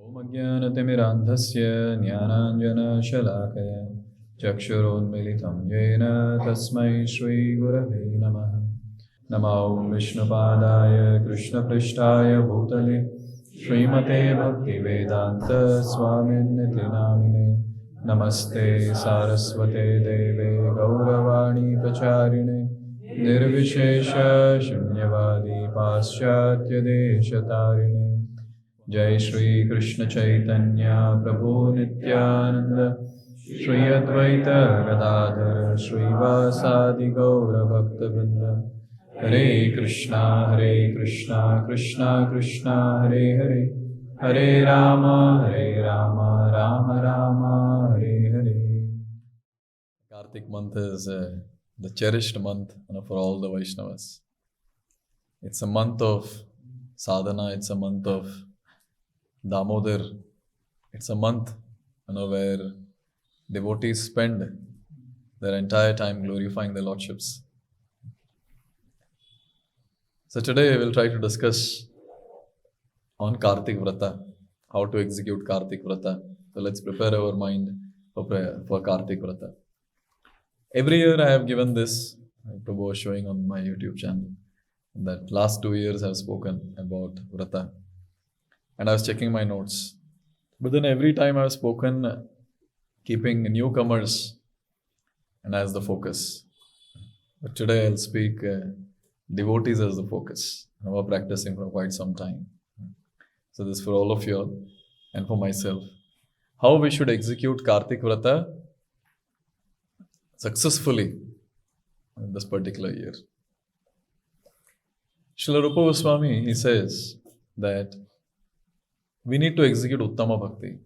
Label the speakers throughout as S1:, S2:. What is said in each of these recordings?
S1: ॐ अज्ञानतिमिरान्धस्य ज्ञानाञ्जनशलाकया चक्षुरोन्मिलितं येन तस्मै श्रीगुरवे नमः। नमो विष्णुपादाय कृष्णपृष्ठाय भूतले श्रीमते भक्तिवेदान्तस्वामिनिति नामिने। नमस्ते सारस्वते देवे गौरवाणी प्रचारिणे निर्विशेषशून्यवादी पाश्चात्यदेशतारिणे। जय श्री कृष्ण चैतन्य प्रभु नित्यानंद श्री अद्वैत गदाधर श्रीवासादि गौर भक्तवृंद। हरे कृष्णा कृष्णा कृष्णा हरे हरे, हरे Ram Ram Ram Hare Hare. Kartik month is the cherished month for all the Vaishnavas. It's a month of sadhana, it's a month of Damodar. It's a month where devotees spend their entire time glorifying the Lordships. So today we will try to discuss on Kartika-vrata, how to execute Kartika-vrata. So let's prepare our mind for prayer for Kartika-vrata. Every year I have given this, Prabhu was showing on my YouTube channel, that last 2 years I have spoken about Vrata. And I was checking my notes. But then every time I have spoken keeping newcomers and as the focus. But today I'll speak devotees as the focus. I was practicing for quite some time. So this is for all of you all and for myself. How we should execute Kartika-vrata successfully in this particular year. Srila Rupa Goswami, he says that we need to execute Uttama Bhakti.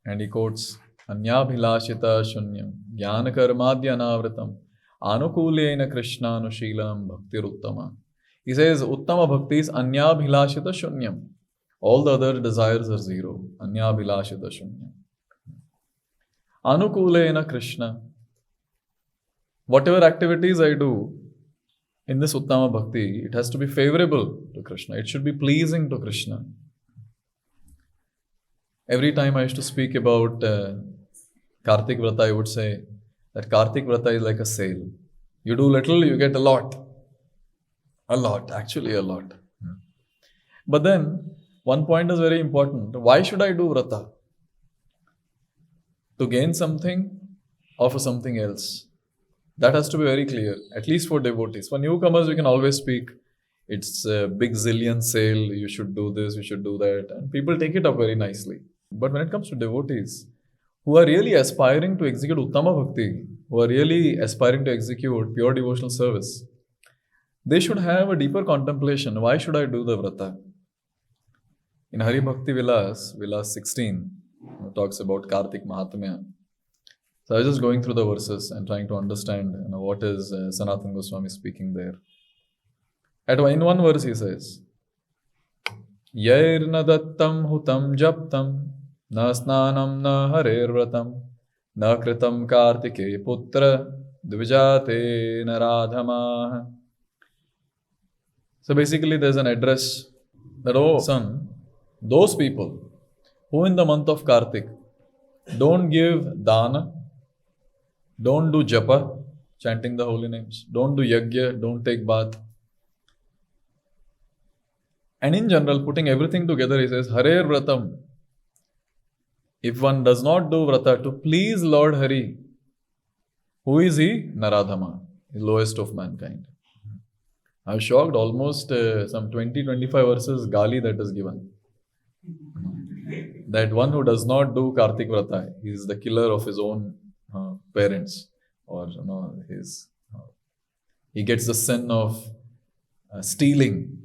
S1: And he quotes, Anyabhilashita shunyam, jnana karmadya anavritam, anukulena krishnanushilam bhaktir uttama. He says, Uttama Bhakti is Anyabhilashita shunyam. All the other desires are zero. Anyabhilashita shunyam. Anukulena Krishna. Whatever activities I do in this Uttama Bhakti, it has to be favorable to Krishna. It should be pleasing to Krishna. Every time I used to speak about Kartika-vrata, I would say that Kartika-vrata is like a sale. You do little, you get a lot. A lot, actually a lot. But then, one point is very important. Why should I do vrata? To gain something or for something else? That has to be very clear, at least for devotees. For newcomers, we can always speak, it's a big zillion sale, you should do this, you should do that. And people take it up very nicely. But when it comes to devotees, who are really aspiring to execute Uttama Bhakti, who are really aspiring to execute pure devotional service, they should have a deeper contemplation. Why should I do the vrata? In Hari Bhakti Vilas 16, it talks about Kartik Mahatmya. So I was just going through the verses and trying to understand what is Sanatana Goswami speaking there. In one verse he says, Yair na dattam hutam japtam na snanam na harer vratam na kritam kartike putra dvijate naradhama. So basically there's an address that, oh son, those people who in the month of Kartik don't give dana, don't do japa, chanting the holy names, don't do yajna, don't take bath. And in general, putting everything together, he says, Harer Vratam. If one does not do Vrata to please Lord Hari, who is he? Naradhama, the lowest of mankind. I was shocked, almost some 20-25 verses Gali that is given. That one who does not do Kartika-vrata, he is the killer of his own parents, or he gets the sin of stealing.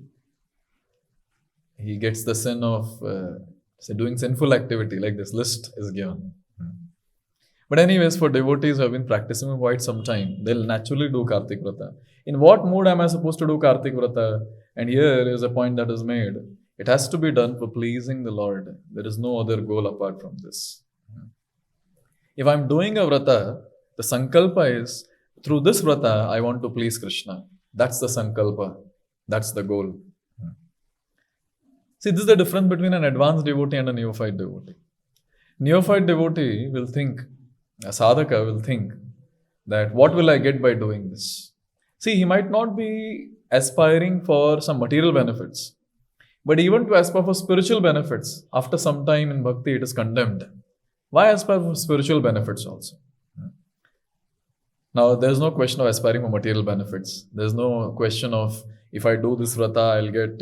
S1: He gets the sin of doing sinful activity, like this list is given. But anyways, for devotees who have been practicing for quite some time, they'll naturally do Kartika-vrata. In what mood am I supposed to do Kartika-vrata? And here is a point that is made. It has to be done for pleasing the Lord. There is no other goal apart from this. If I'm doing a vrata, the sankalpa is, through this vrata, I want to please Krishna. That's the sankalpa. That's the goal. See, this is the difference between an advanced devotee and a neophyte devotee. Neophyte devotee will think, a sadhaka will think that what will I get by doing this? See, he might not be aspiring for some material benefits, but even to aspire for spiritual benefits, after some time in bhakti, it is condemned. Why aspire for spiritual benefits also? Now, there's no question of aspiring for material benefits. There's no question of if I do this vrata, I'll get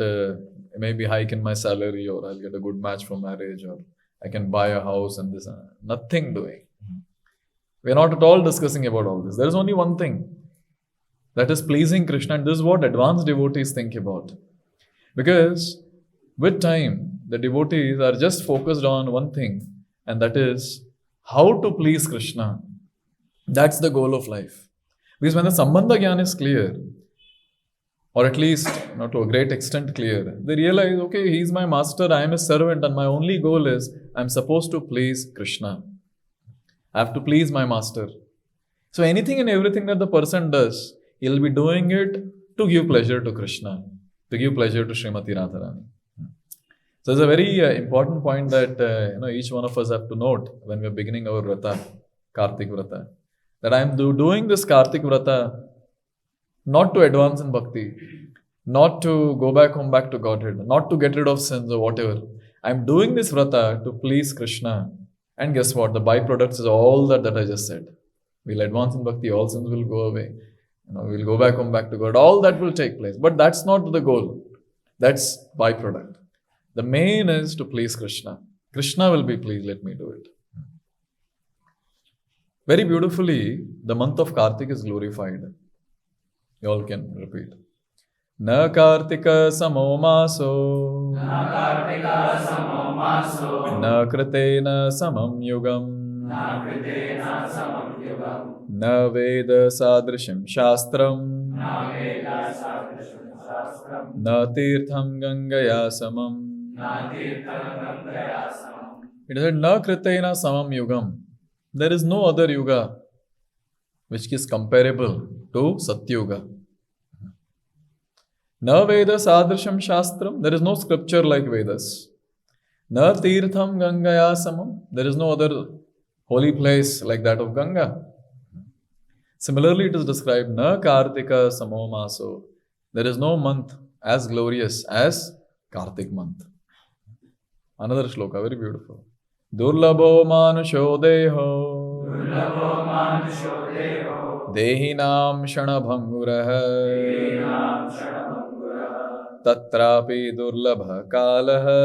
S1: maybe hike in my salary, or I'll get a good match for marriage, or I can buy a house and this. Nothing doing. We're not at all discussing about all this. There is only one thing, that is pleasing Krishna, and this is what advanced devotees think about. Because with time, the devotees are just focused on one thing, and that is how to please Krishna. That's the goal of life. Because when the Sambandha Gyan is clear, or at least not to a great extent clear, they realize, okay, he's my master, I am his servant, and my only goal is I'm supposed to please Krishna. I have to please my master. So anything and everything that the person does, he'll be doing it to give pleasure to Krishna, to give pleasure to Srimati Radharani. So it's a very important point that each one of us have to note when we're beginning our vrata, Kartika-vrata. That I'm doing this Kartika-vrata not to advance in bhakti, not to go back home back to Godhead, not to get rid of sins or whatever. I'm doing this vrata to please Krishna. And guess what? The byproduct is all that I just said. We'll advance in bhakti, all sins will go away. We'll go back home back to God. All that will take place. But that's not the goal. That's byproduct. The main is to please Krishna. Krishna will be pleased, let me do it. Very beautifully, the month of Kartik is glorified. You all can repeat. Na Kartika samo maso, na Kartika samo maso, na Kritena samam yugam, na Kritena samam yugam, na Veda sadrisham shastram, na Veda sadrisham shastram, na Tirtham Gangaya samam, na Tirtham Gangaya samam. It is said, na Kritena samam yugam. There is no other yuga which is comparable to Satyuga. Na Veda sadrisham shastram. There is no scripture like Vedas. Na Tirtham Gangaya samam. There is no other holy place like that of Ganga. Similarly, it is described, Na Kartika samo maso. There is no month as glorious as Kartik month. Another shloka, very beautiful. Durlabho manusho deho, Durlabho manusho deho, Dehinam shanabhanguraha, Dehinam shanabhanguraha, Tatrapi durlabha kalaha,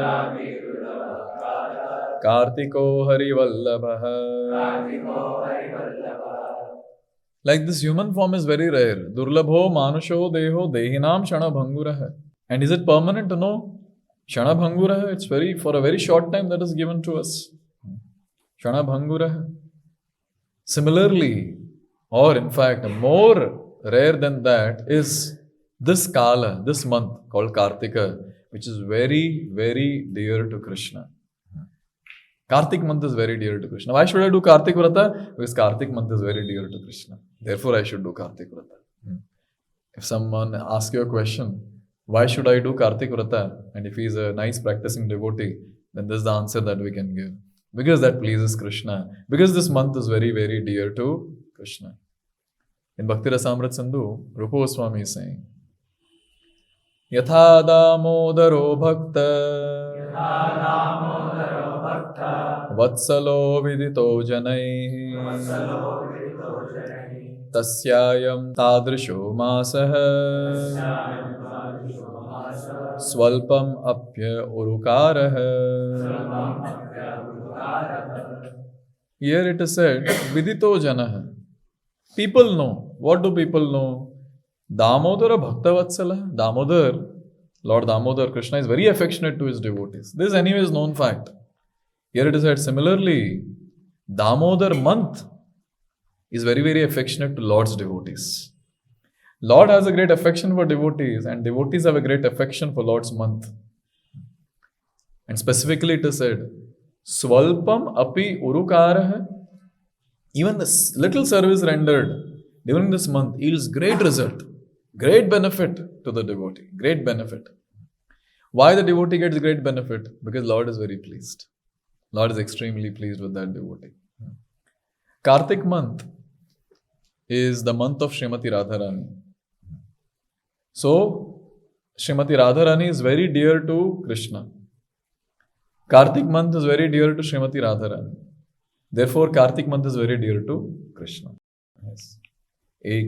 S1: Tatrapi durlabha kalaha, Kartiko harivallabha, Kartiko harivallabha. Like this human form is very rare. Durlabho manusho deho, Dehinam shanabhanguraha. And is it permanent? No. Shanabhanguraha, it's for a very short time that is given to us. Shanabhanguraha. Similarly, or in fact, more rare than that is this Kala, this month called Kartika, which is very, very dear to Krishna. Kartik month is very dear to Krishna. Why should I do Kartik Vrata? Because Kartik month is very dear to Krishna. Therefore, I should do Kartik Vrata. If someone asks you a question, why should I do Kartik Vrata? And if he is a nice practicing devotee, then this is the answer that we can give. Because that pleases Krishna. Because this month is very, very dear to Krishna. In Bhakti Rasamrit Sindhu, Rupa Goswami is saying, Yatha damodaro bhakta, Vatsalo vidito janai, Tasyayam tadrisho masaha, Swalpam apya urukaraha. Here it is said, Vidito janaha. People know. What do people know? Damodara Bhakta Vatsala. Damodar, Lord Damodar, Krishna is very affectionate to his devotees. This anyway is known fact. Here it is said, similarly, Damodar month is very, very affectionate to Lord's devotees. Lord has a great affection for devotees, and devotees have a great affection for Lord's month. And specifically it is said, Swalpam api urukaraha. Even the little service rendered during this month yields great result, great benefit to the devotee, great benefit. Why the devotee gets great benefit? Because Lord is very pleased. Lord is extremely pleased with that devotee. Kartik month is the month of Srimati Radharani. So, Srimati Radharani is very dear to Krishna. Kartik month is very dear to Srimati Radharani. Therefore, Kartik month is very dear to Krishna. Yes. K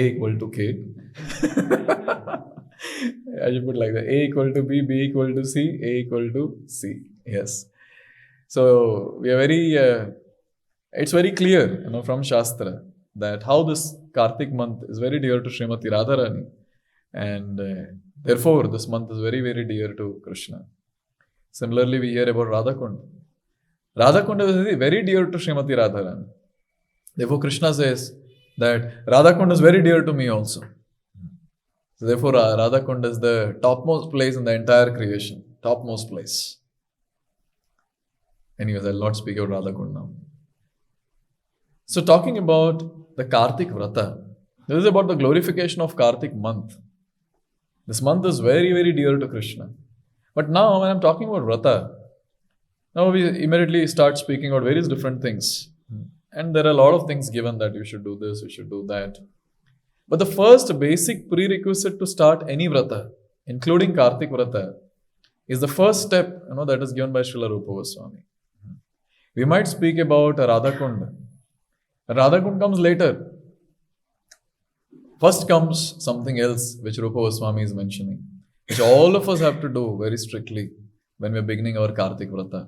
S1: equal to K. I should put like that. A equal to B, B equal to C, A equal to C. Yes. So we are very, it's very clear, from Shastra that how this Kartik month is very dear to Srimati Radharani, and therefore this month is very, very dear to Krishna. Similarly, we hear about Radhakund. Radhakund is very dear to Srimati Radharani. Therefore, Krishna says that Radhakund is very dear to me also. So therefore, Radhakund is the topmost place in the entire creation. Topmost place. Anyways, I'll not speak about Radhakund now. So talking about the Kartika-vrata, this is about the glorification of Kartik month. This month is very, very dear to Krishna. But now when I'm talking about Vrata, now we immediately start speaking about various different things. And there are a lot of things given that you should do this, you should do that. But the first basic prerequisite to start any Vrata, including Kartik-vrata, is the first step that is given by Srila Rupa Goswami. We might speak about Radhakund. Radhakund comes later. First comes something else which Rupa Goswami is mentioning, which all of us have to do very strictly when we are beginning our Kartik-vrata.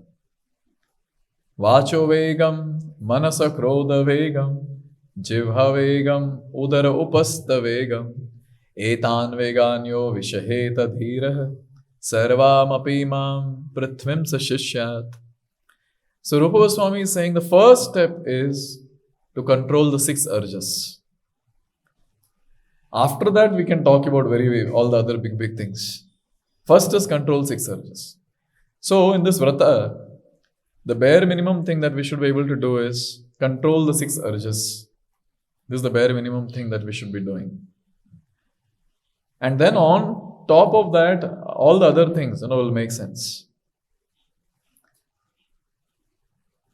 S1: Vacho vegam, manasa krodha vegam, jivha vegam, udara upastha vegam, etan veganyo vishaheta dhirah, sarvam apimam prithvim sashishyat. So Rupa Goswami is saying the first step is to control the 6 urges. After that, we can talk about all the other big things. First is control 6 urges. So in this Vrata, the bare minimum thing that we should be able to do is control the 6 urges. This is the bare minimum thing that we should be doing. And then on top of that, all the other things will make sense.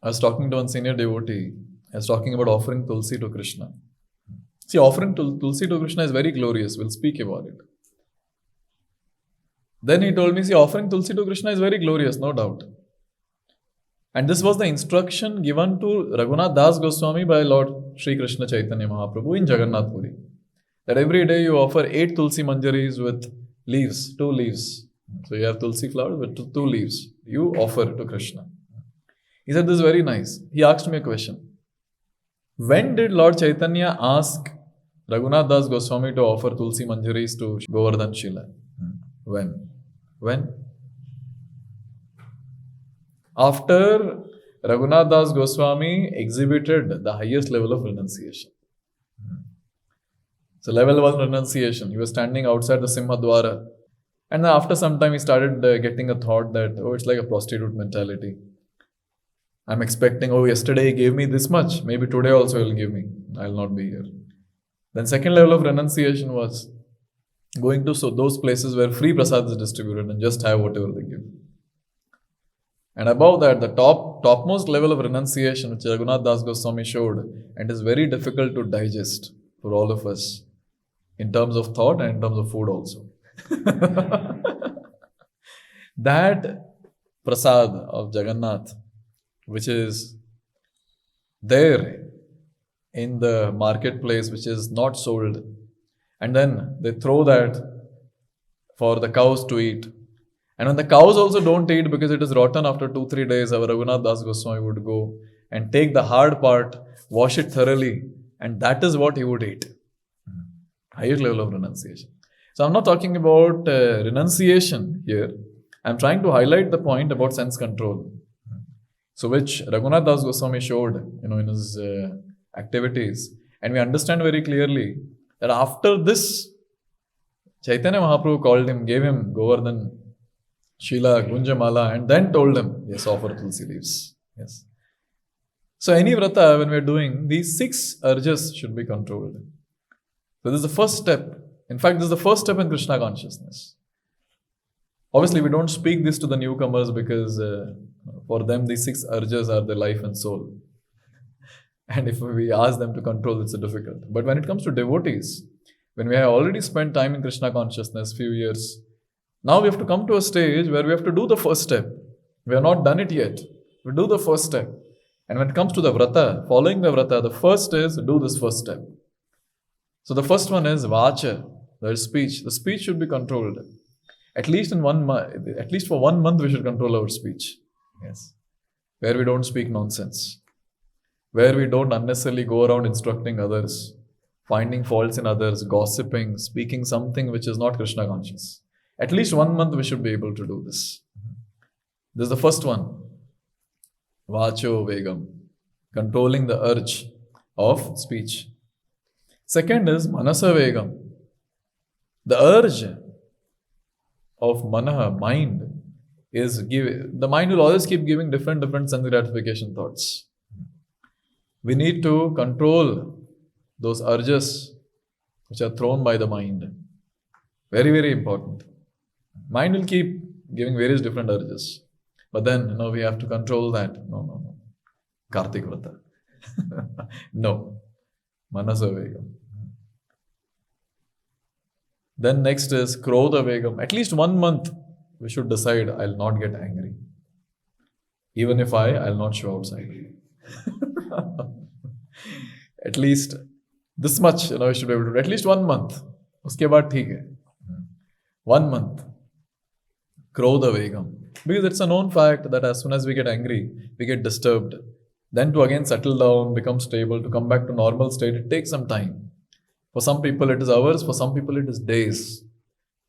S1: I was talking to one senior devotee. I was talking about offering Tulsi to Krishna. See, offering Tulsi to Krishna is very glorious. We'll speak about it. Then he told me, see, offering Tulsi to Krishna is very glorious, no doubt. And this was the instruction given to Raghunath Das Goswami by Lord Sri Krishna Chaitanya Mahaprabhu in Jagannath Puri. That every day you offer 8 Tulsi Manjaris with leaves, 2 leaves. So you have Tulsi flowers with 2 leaves. You offer to Krishna. He said, this is very nice. He asked me a question. When did Lord Chaitanya ask Raghunath Das Goswami to offer Tulsi Manjaris to Govardhan Shila? When? After Raghunath Das Goswami exhibited the highest level of renunciation. So level 1 renunciation. He was standing outside the Simhadwara. And then after some time he started getting a thought that, it's like a prostitute mentality. I'm expecting, yesterday he gave me this much. Maybe today also he will give me. I will not be here. Then second level of renunciation was going to those places where free prasad is distributed and just have whatever they give. And above that, the topmost level of renunciation which Raghunath Das Goswami showed, and is very difficult to digest for all of us in terms of thought and in terms of food also. That prasad of Jagannath, which is there in the marketplace, which is not sold, and then they throw that for the cows to eat. And when the cows also don't eat because it is rotten after 2-3 days, our Raghunath Das Goswami would go and take the hard part, wash it thoroughly, and that is what he would eat. Higher level of renunciation. So I'm not talking about renunciation here. I'm trying to highlight the point about sense control. So which Raghunath Das Goswami showed, in his activities. And we understand very clearly that after this, Chaitanya Mahaprabhu called him, gave him Govardhan, Shila, Gunjamala, and then told him, yes, offer Tulsi leaves. Yes. So any Vrata, when we are doing, these 6 urges should be controlled. So this is the first step. In fact, this is the first step in Krishna consciousness. Obviously, we don't speak this to the newcomers because for them, these 6 urges are their life and soul. And if we ask them to control, it's difficult. But when it comes to devotees, when we have already spent time in Krishna consciousness, few years, now we have to come to a stage where we have to do the first step. We have not done it yet. We do the first step. And when it comes to the vrata, following the vrata, the first is do this first step. So the first one is vacha, that is speech. The speech should be controlled. At least for 1 month, we should control our speech. Yes. Where we don't speak nonsense. Where we don't unnecessarily go around instructing others, finding faults in others, gossiping, speaking something which is not Krishna conscious. At least 1 month we should be able to do this. This is the first one. Vacho Vegam. Controlling the urge of speech. Second is Manasa Vegam. The urge of Manaha, mind, the mind will always keep giving different sense gratification thoughts. We need to control those urges which are thrown by the mind. Very, very important. Mind will keep giving various different urges. But then, we have to control that. No. Kartika-vrata. No. Manasa Vegam. Then next is Krodha Vegam. At least 1 month, we should decide I'll not get angry. Even if I'll not show outside. At least this much, we should be able to do. At least 1 month. Uske baad theek hai. 1 month. Krodha Vegam. Because it's a known fact that as soon as we get angry, we get disturbed. Then to again settle down, become stable, to come back to normal state, it takes some time. For some people it is hours, for some people it is days.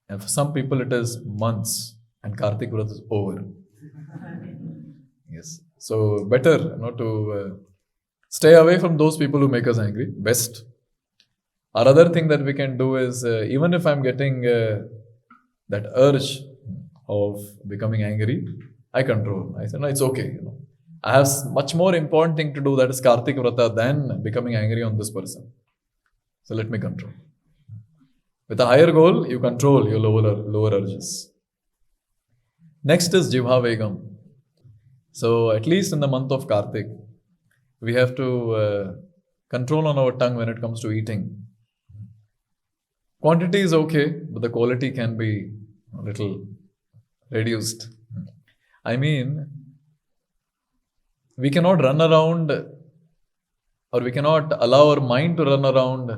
S1: And for some people it is months. And Kartika-vrata is over. Yes. So better to stay away from those people who make us angry. Best. Our other thing that we can do is, even if I'm getting that urge of becoming angry, I control. I say, no, it's okay. I have much more important thing to do, that is Kartika-vrata, than becoming angry on this person. So let me control. With a higher goal, you control your lower urges. Next is Jivha Vegam. So at least in the month of Kartik, we have to control on our tongue when it comes to eating. Quantity is okay, but the quality can be a little reduced. I mean, we cannot run around, or we cannot allow our mind to run around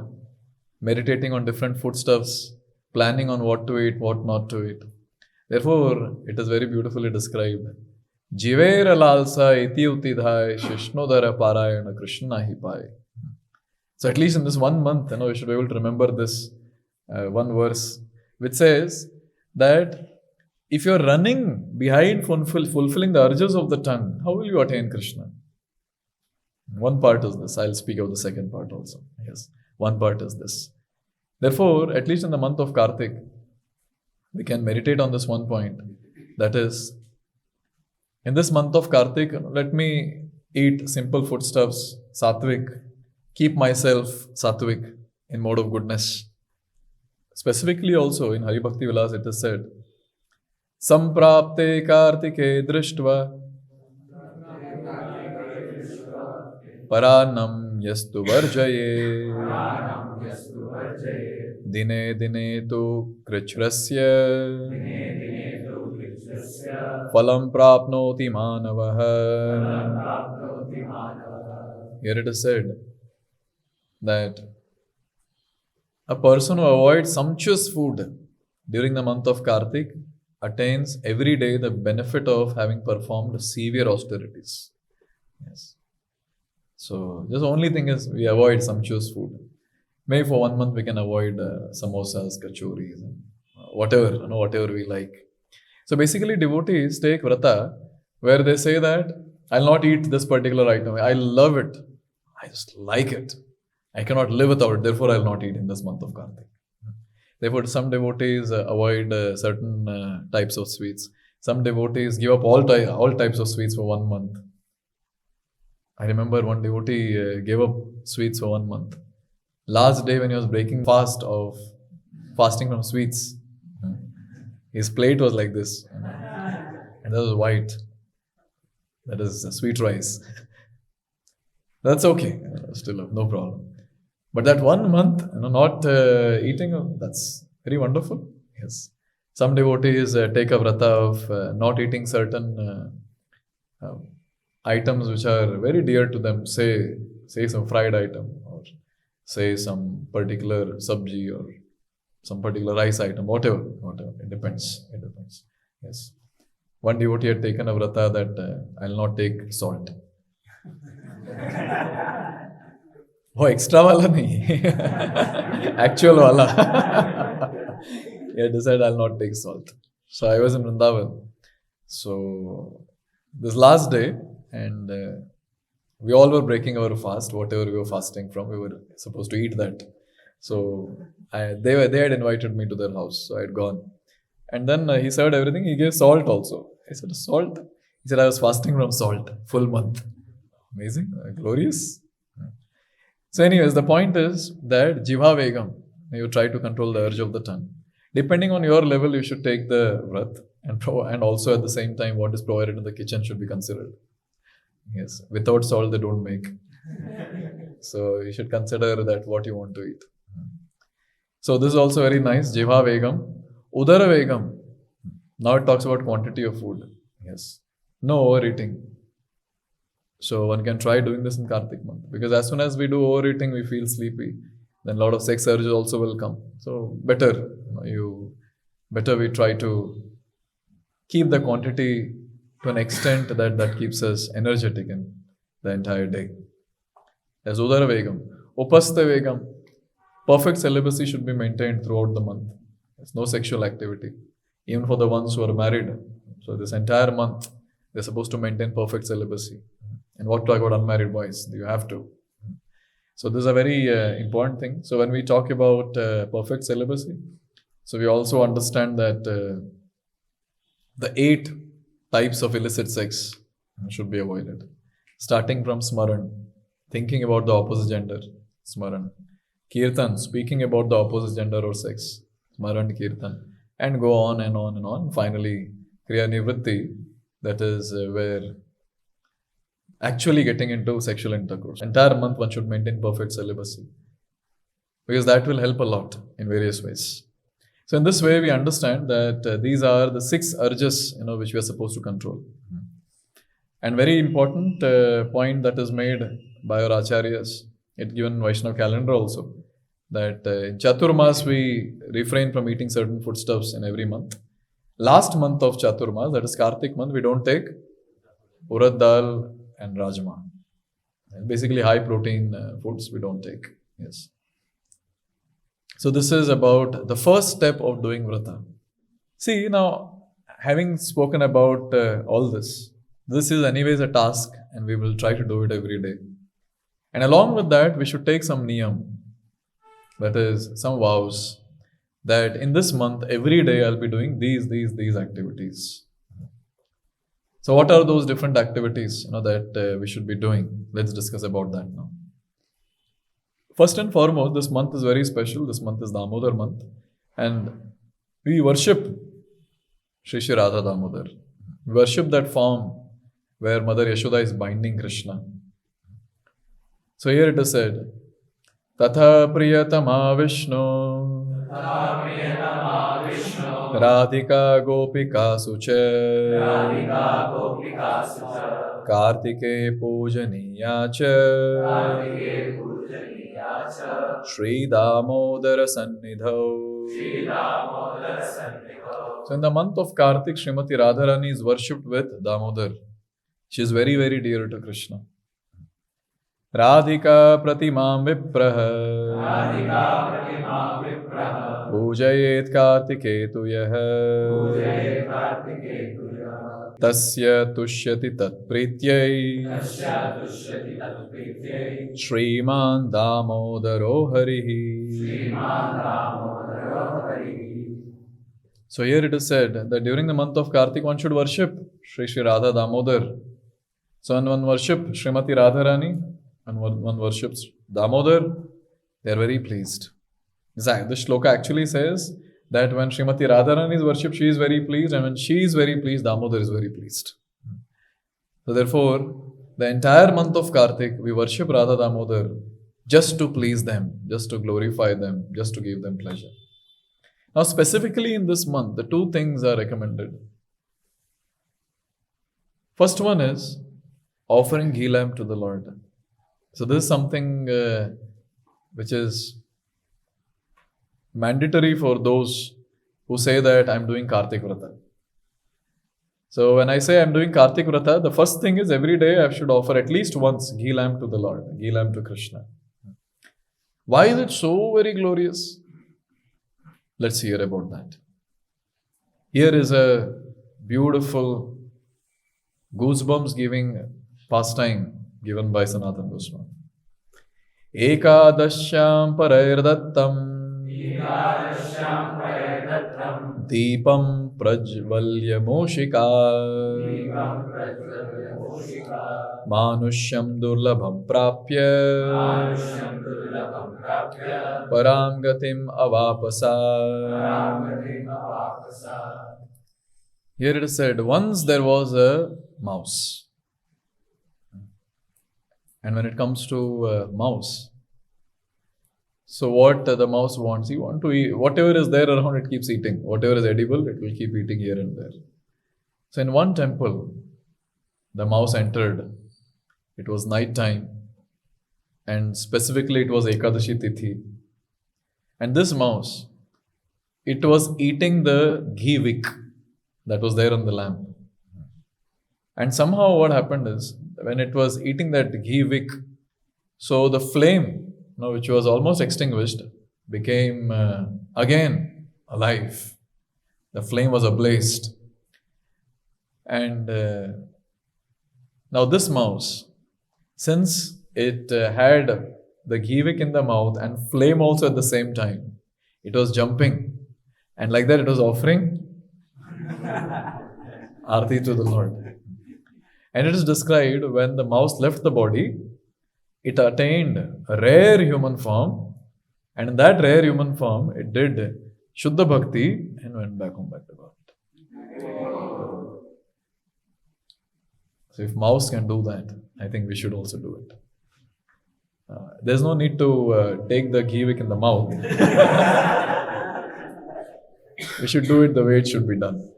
S1: meditating on different foodstuffs, planning on what to eat, what not to eat. Therefore, it is very beautifully described. Jivera lalsa iti utidhai shishnodara parayana krishna hi pai. So at least in this 1 month, we should be able to remember this one verse, which says that if you are running behind fulfilling the urges of the tongue, how will you attain Krishna? One part is this. I'll speak of the second part also. Yes, one part is this. Therefore, at least in the month of Kartik, we can meditate on this one point. That is, in this month of Kartik, let me eat simple foodstuffs, sattvic, keep myself sattvic in mode of goodness. Specifically also in Hari Bhakti Vilas it is said, Samprapte Kartike Drishtva Paranam Yastu Varjaye Dine Dine Tu Krichrasya Phalam Prapnoti Manavaha. Here it is said that a person who avoids sumptuous food during the month of Kartik attains every day the benefit of having performed severe austerities. Yes. So, just the only thing is we avoid sumptuous food. Maybe for 1 month we can avoid samosas, kachoris, and whatever we like. So basically devotees take vrata where they say that I'll not eat this particular item. I love it. I just like it. I cannot live without it. Therefore, I'll not eat in this month of Kartik. Therefore, some devotees avoid certain types of sweets. Some devotees give up all types of sweets for 1 month. I remember one devotee gave up sweets for 1 month. Last day when he was breaking fasting from sweets, His plate was like this, and that was white. That is sweet rice. That's okay. Still, no problem. But that 1 month, not eating, that's very wonderful. Yes. Some devotees take a vrata of not eating certain items which are very dear to them. Say some fried item, or say some particular sabji, or some particular rice item, whatever. It depends. Yes. One devotee had taken a vrata that I'll not take salt. Oh, extra wala nahi. Actual wala. He had decided I'll not take salt. So I was in Vrindavan. So this last day, and we all were breaking our fast, whatever we were fasting from, we were supposed to eat that. So they had invited me to their house, so I had gone. And then he served everything. He gave salt also. I said, salt? He said, I was fasting from salt, full month. Amazing, glorious. So anyways, the point is that Jiva Vegam, you try to control the urge of the tongue. Depending on your level, you should take the vrat, and also at the same time, what is provided in the kitchen should be considered. Yes, without salt, they don't make. So you should consider that what you want to eat. So this is also very nice, Jiva Vegam. Udara Vegam. Now it talks about quantity of food. Yes. No overeating. So one can try doing this in Kartik month. Because as soon as we do overeating, we feel sleepy. Then a lot of sex urges also will come. So better we try to keep the quantity to an extent that keeps us energetic in the entire day. There's Udara Vegam. Upastha Vegam. Perfect celibacy should be maintained throughout the month. There's no sexual activity. Even for the ones who are married. So this entire month, they're supposed to maintain perfect celibacy. And what talk about unmarried boys? You have to. So this is a very important thing. So when we talk about perfect celibacy, so we also understand that the 8 types of illicit sex should be avoided. Starting from smaran, thinking about the opposite gender, smaran. Kirtan, speaking about the opposite gender or sex, smaran, kirtan. And go on and on and on. Finally, kriya nivritti, that is where actually getting into sexual intercourse. Entire month one should maintain perfect celibacy, because that will help a lot in various ways. So in this way we understand that these are the 6 urges which we are supposed to control. And very important point that is made by our acharyas, it given in Vaishnava calendar also, that in Chaturmas we refrain from eating certain foodstuffs in every month. Last month of Chaturmas, that is Kartik month, we don't take urad dal and rajma. And basically high protein foods we don't take. Yes. So this is about the first step of doing vrata. See, now having spoken about all this is anyways a task, and we will try to do it every day. And along with that, we should take some niyam, that is some vows, that in this month, every day I'll be doing these activities. So what are those different activities that we should be doing? Let's discuss about that now. First and foremost, this month is very special. This month is Damodar month. And we worship Shri Shri Radha Damodar. We worship that form where Mother Yashoda is binding Krishna. So here it is said, Tatha Priyatama Vishnu Radhika Gopika Sucha Kartike Pujaniya Cha Shri Damodara Sannidhau. So in the month of Kartik, Srimati Radharani is worshipped with Damodar. She is very, very dear to Krishna. Radhika Pratimam Vipraha Pujayet Kartiketuyaha Tasya Tushyati Tat Prityai Shriman Damodaro Harihi. So here it is said that during the month of Kartik one should worship Shri Shri Radha Damodar. So when one worships Srimati Radharani and one worships Damodar, they are very pleased. Exactly. The shloka actually says that when Srimati Radharani is worshipped, she is very pleased, and when she is very pleased, Damodar is very pleased. So therefore, the entire month of Kartik, we worship Radha Damodar just to please them, just to glorify them, just to give them pleasure. Now, specifically in this month, the two things are recommended. First one is offering ghee lamp to the Lord. So this is something which is mandatory for those who say that I'm doing Kartika-vrata. So when I say I'm doing Kartika-vrata, the first thing is every day I should offer at least once ghee lamp to the Lord, ghee lamp to Krishna. Why is it so very glorious? Let's hear about that. Here is a beautiful goosebumps giving pastime given by Sanatana Goswami. Ekadashyam parayardattam Deepam prajvalya moshika Manushyam durlabham prapya Param gatim avapasa. Here it is said, once there was a mouse. And when it comes to mouse, so what the mouse wants, he wants to eat. Whatever is there around, it keeps eating. Whatever is edible, it will keep eating here and there. So in one temple, the mouse entered. It was night time. And specifically, it was Ekadashi Tithi. And this mouse, it was eating the ghee wick that was there on the lamp. And somehow what happened is, when it was eating that ghee wick, so the flame, which was almost extinguished, became again alive. The flame was ablaze. And now this mouse, since it had the ghee wick in the mouth and flame also at the same time, it was jumping. And like that, it was offering Aarti to the Lord. And it is described when the mouse left the body, it attained a rare human form. And in that rare human form, it did Shuddha Bhakti and went back to God. So if mouse can do that, I think we should also do it. There's no need to take the ghee wick in the mouth. We should do it the way it should be done.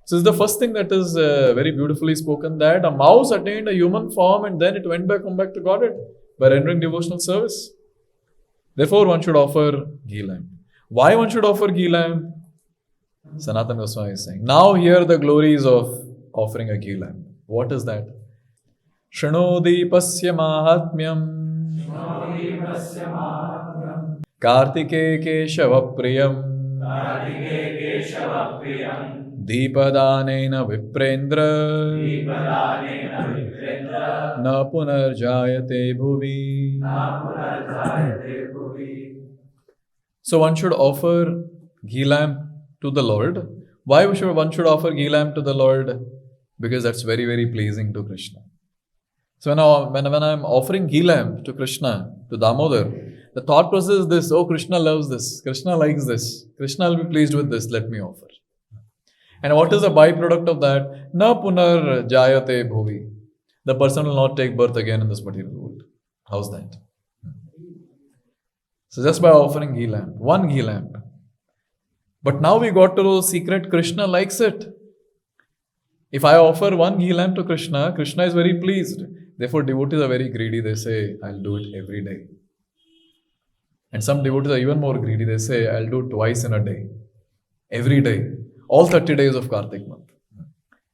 S1: So this is the first thing that is very beautifully spoken, that a mouse attained a human form and then it went back to Godhead by rendering devotional service. Therefore, one should offer ghee lamp. Why one should offer ghee lamp? Sanatana Goswami is saying. Now hear the glories of offering a ghee lamp. What is that? Shrino-deepasya mahatmyam Kartikeya Keshava-priyam Deepadanena viprendra Na punarjayate bhuvi. So one should offer ghee lamp to the Lord. Why should one offer ghee lamp to the Lord? Because that's very, very pleasing to Krishna. So when I'm offering ghee lamp to Krishna, to Damodar, the thought process is this: oh, Krishna loves this, Krishna likes this, Krishna will be pleased with this, let me offer. And what is the byproduct of that? Na punar jayate bhuvi. The person will not take birth again in this material world. How's that? So just by offering ghee lamp, one ghee lamp. But now we got to know the secret, Krishna likes it. If I offer one ghee lamp to Krishna, Krishna is very pleased. Therefore, devotees are very greedy. They say, I'll do it every day. And some devotees are even more greedy. They say, I'll do it twice in a day. Every day. All 30 days of Kartik month.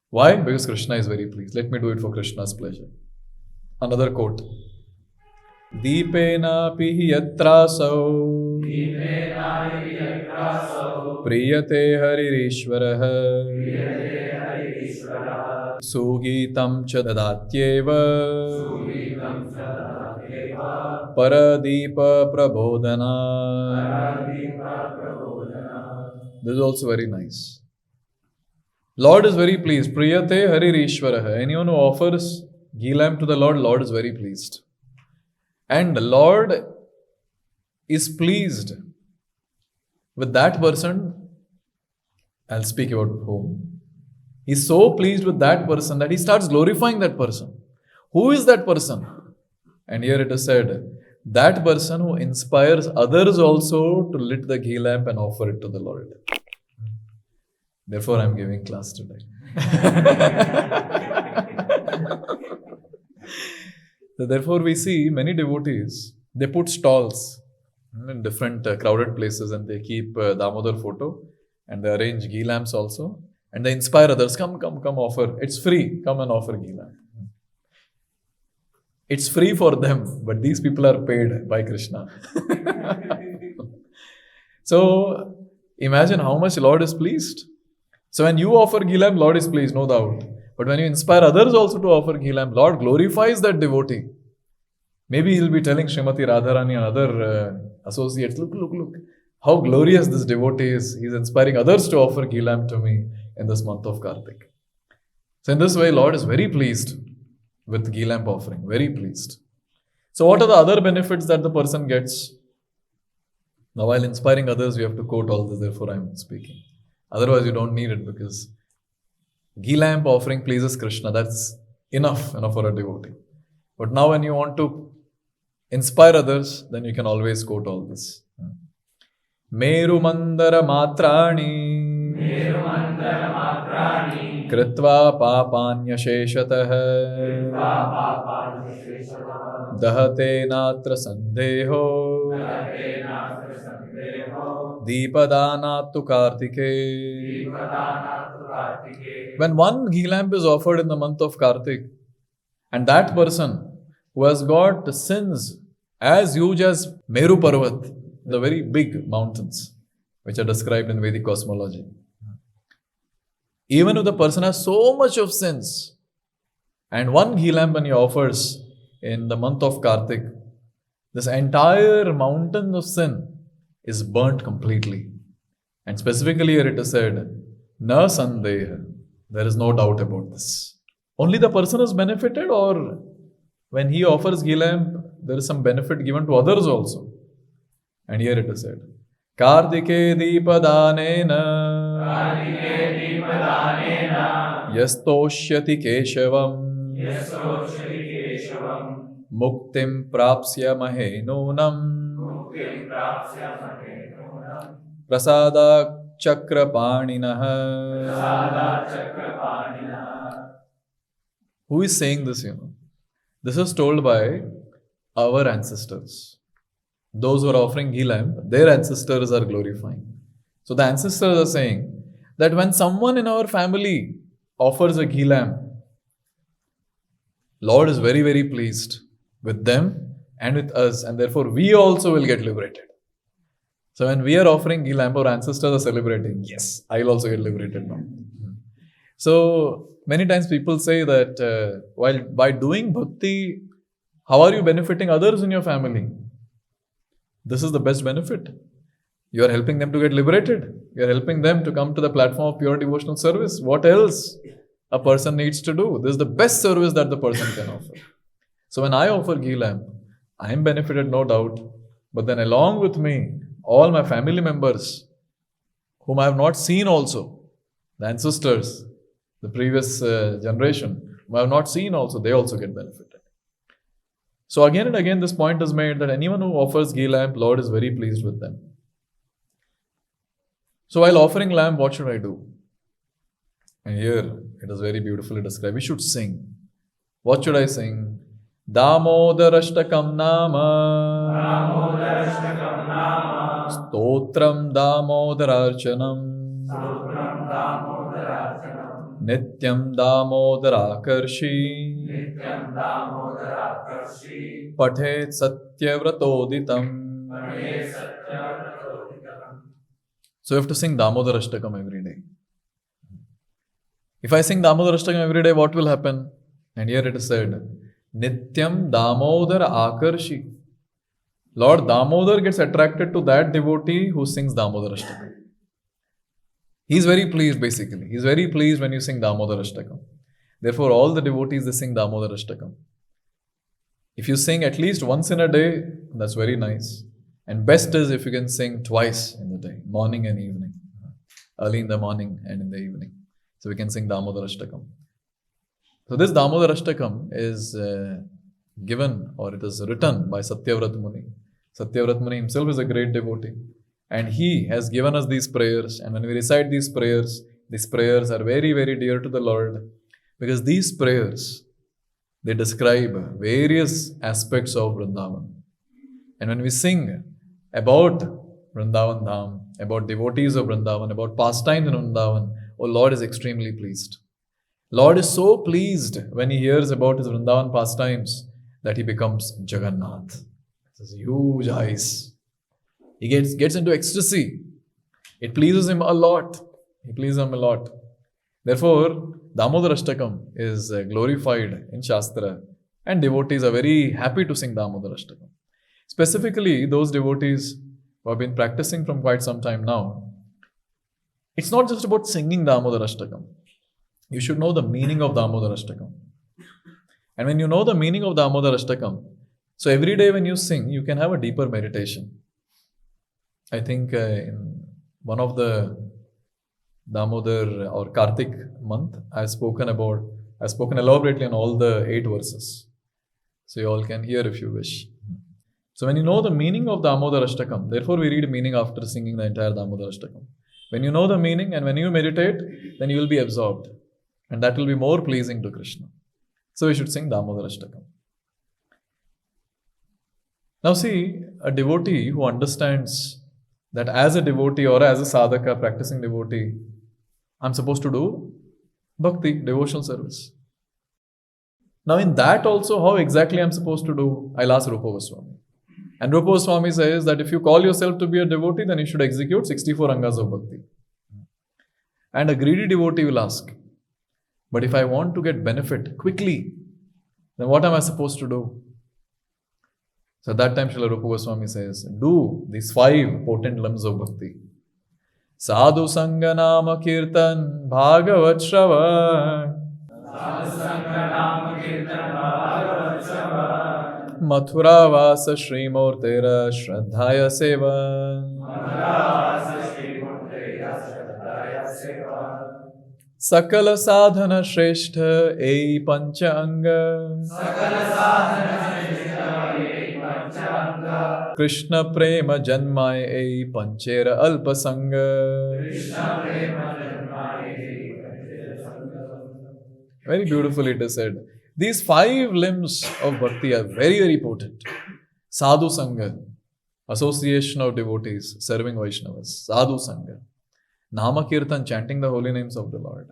S1: Why? Because Krishna is very pleased. Let me do it for Krishna's pleasure. Another quote. Deepena pihi yatrasau Priyate haririshvaraha Sugitam cha dadatyeva Paradeepa prabodhana. This is also very nice. Lord is very pleased. Priyate haririshvaraha. Anyone who offers ghee lamp to the Lord is very pleased. And the Lord is pleased With that person, I'll speak about whom. He's so pleased with that person that he starts glorifying that person. Who is that person? And here it is said, that person who inspires others also to lit the ghee lamp and offer it to the Lord. Therefore, I'm giving class today. So therefore, we see many devotees, they put stalls in different crowded places and they keep Damodar photo and they arrange ghee lamps also and they inspire others, come offer. It's free, come and offer ghee lamp. It's free for them, but these people are paid by Krishna. So imagine how much Lord is pleased. So when you offer ghee lamp, Lord is pleased, no doubt. But when you inspire others also to offer ghee lamp, Lord glorifies that devotee. Maybe he'll be telling Srimati Radharani and other associates, look, how glorious this devotee is. He's inspiring others to offer ghee lamp to me in this month of Kartik. So in this way, Lord is very pleased with ghee lamp offering, very pleased. So what are the other benefits that the person gets? Now while inspiring others, we have to quote all this, therefore I'm speaking. Otherwise you don't need it because ghee lamp offering pleases Krishna. That's enough for a devotee. But now when you want to inspire others, then you can always quote all this. Meru mandara matrani Kritva papanya sheshatah Dahate natra sandeho Deepadanatu Kartike. When one ghee lamp is offered in the month of Kartik, and that person who has got sins as huge as Meru Parvat, the very big mountains which are described in Vedic cosmology, even if the person has so much of sins, and one ghee lamp when he offers in the month of Kartik, this entire mountain of sin is burnt completely. And specifically here it is said, Na sandeha. There is no doubt about this. Only the person is benefited, or when he offers ghee lamp, there is some benefit given to others also. And here it is said, Kartike-vrata Yastoshyati Keshavam Muktim Prapsya Mahenonam Prasada Chakrapaninaha. Who is saying this, This is told by our ancestors. Those who are offering ghee lamp, their ancestors are glorifying. So the ancestors are saying that when someone in our family offers a ghee lamp, Lord is very, very pleased with them and with us, and therefore we also will get liberated. So when we are offering ghee lamp, our ancestors are celebrating. Yes, I'll also get liberated now. So many times people say that while by doing bhakti, how are you benefiting others in your family? This is the best benefit. You are helping them to get liberated. You are helping them to come to the platform of pure devotional service. What else a person needs to do? This is the best service that the person can offer. So when I offer ghee lamp, I am benefited, no doubt. But then along with me, all my family members, whom I have not seen also, the ancestors, the previous generation, whom I have not seen also, they also get benefited. So again and again, this point is made that anyone who offers ghee lamp, Lord is very pleased with them. So while offering lamp, what should I do? And here it is very beautifully described. We should sing. What should I sing? Damodarashtakam nama Stotram Damodararchanam Nityam Damodarakarshi Pathet Satyavratoditam. So you have to sing Damodarashtakam every day. If I sing Damodarashtakam every day, what will happen? And here it is said, Nityam Damodar Akarshi. Lord Damodar gets attracted to that devotee who sings Damodar Ashtakam. He is very pleased basically. He is very pleased when you sing Damodar Ashtakam. Therefore, all the devotees, they sing Damodar Ashtakam. If you sing at least once in a day, that's very nice. And best is if you can sing twice in the day, morning and evening, early in the morning and in the evening. So we can sing Damodarashtakam. So this Damodarashtakam is given, or it is written by Satyavrata Muni. Satyavrata Muni himself is a great devotee. And he has given us these prayers. And when we recite these prayers are very, very dear to the Lord. Because these prayers, they describe various aspects of Vrindavan. And when we sing about Vrindavan Dham, about devotees of Vrindavan, about pastimes in Vrindavan, oh Lord is extremely pleased. Lord is so pleased when he hears about his Vrindavan pastimes that he becomes Jagannath. His huge eyes. He gets into ecstasy. It pleases him a lot. Therefore, Damodarashtakam is glorified in Shastra, and devotees are very happy to sing Damodarashtakam. Specifically, those devotees who have been practicing from quite some time now, it's not just about singing Damodarashtakam. You should know the meaning of Damodarashtakam. And when you know the meaning of Damodarashtakam, so every day when you sing, you can have a deeper meditation. I think in one of the Damodar or Kartik month, I've spoken elaborately on all the 8 verses. So you all can hear if you wish. So when you know the meaning of Damodarashtakam, therefore we read meaning after singing the entire Damodarashtakam. When you know the meaning and when you meditate, then you will be absorbed. And that will be more pleasing to Krishna. So we should sing Damodarashtakam. Now see, a devotee who understands that as a devotee or as a sadhaka, practicing devotee, I'm supposed to do bhakti, devotional service. Now in that also, how exactly I'm supposed to do? I'll ask Rupa Goswami. And Rupa Goswami says that if you call yourself to be a devotee, then you should execute 64 angas of bhakti. And a greedy devotee will ask, but if I want to get benefit quickly, then what am I supposed to do? So at that time, Srila Rupa Goswami says, do these 5 potent limbs of bhakti. Sadhu Sangha Nama Kirtan Bhagavat Shravan Mathura Vasa Srimurtera Shraddhaya Seva Sakala Sadhana Shrestha Ei Pancha Anga Krishna Prema Janmai Ei Panchera Alpa Sangha. Very beautifully it is said. These 5 limbs of bhakti are very, very potent. Sadhu Sangha, association of devotees serving Vaishnavas. Sadhu Sangha. Nama Kirtan, chanting the holy names of the Lord.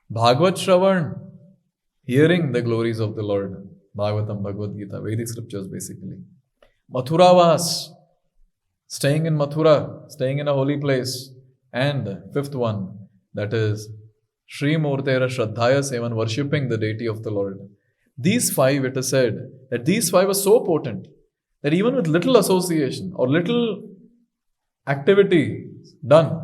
S1: Bhagavad Shravan, hearing the glories of the Lord. Bhagavatam, Bhagavad Gita, Vedic scriptures basically. Mathura Vas, staying in Mathura, staying in a holy place. And 5th one, that is Sri Murtera Shraddhaya Sevan, worshipping the deity of the Lord. These 5, it is said that these 5 are so potent that even with little association or little activity done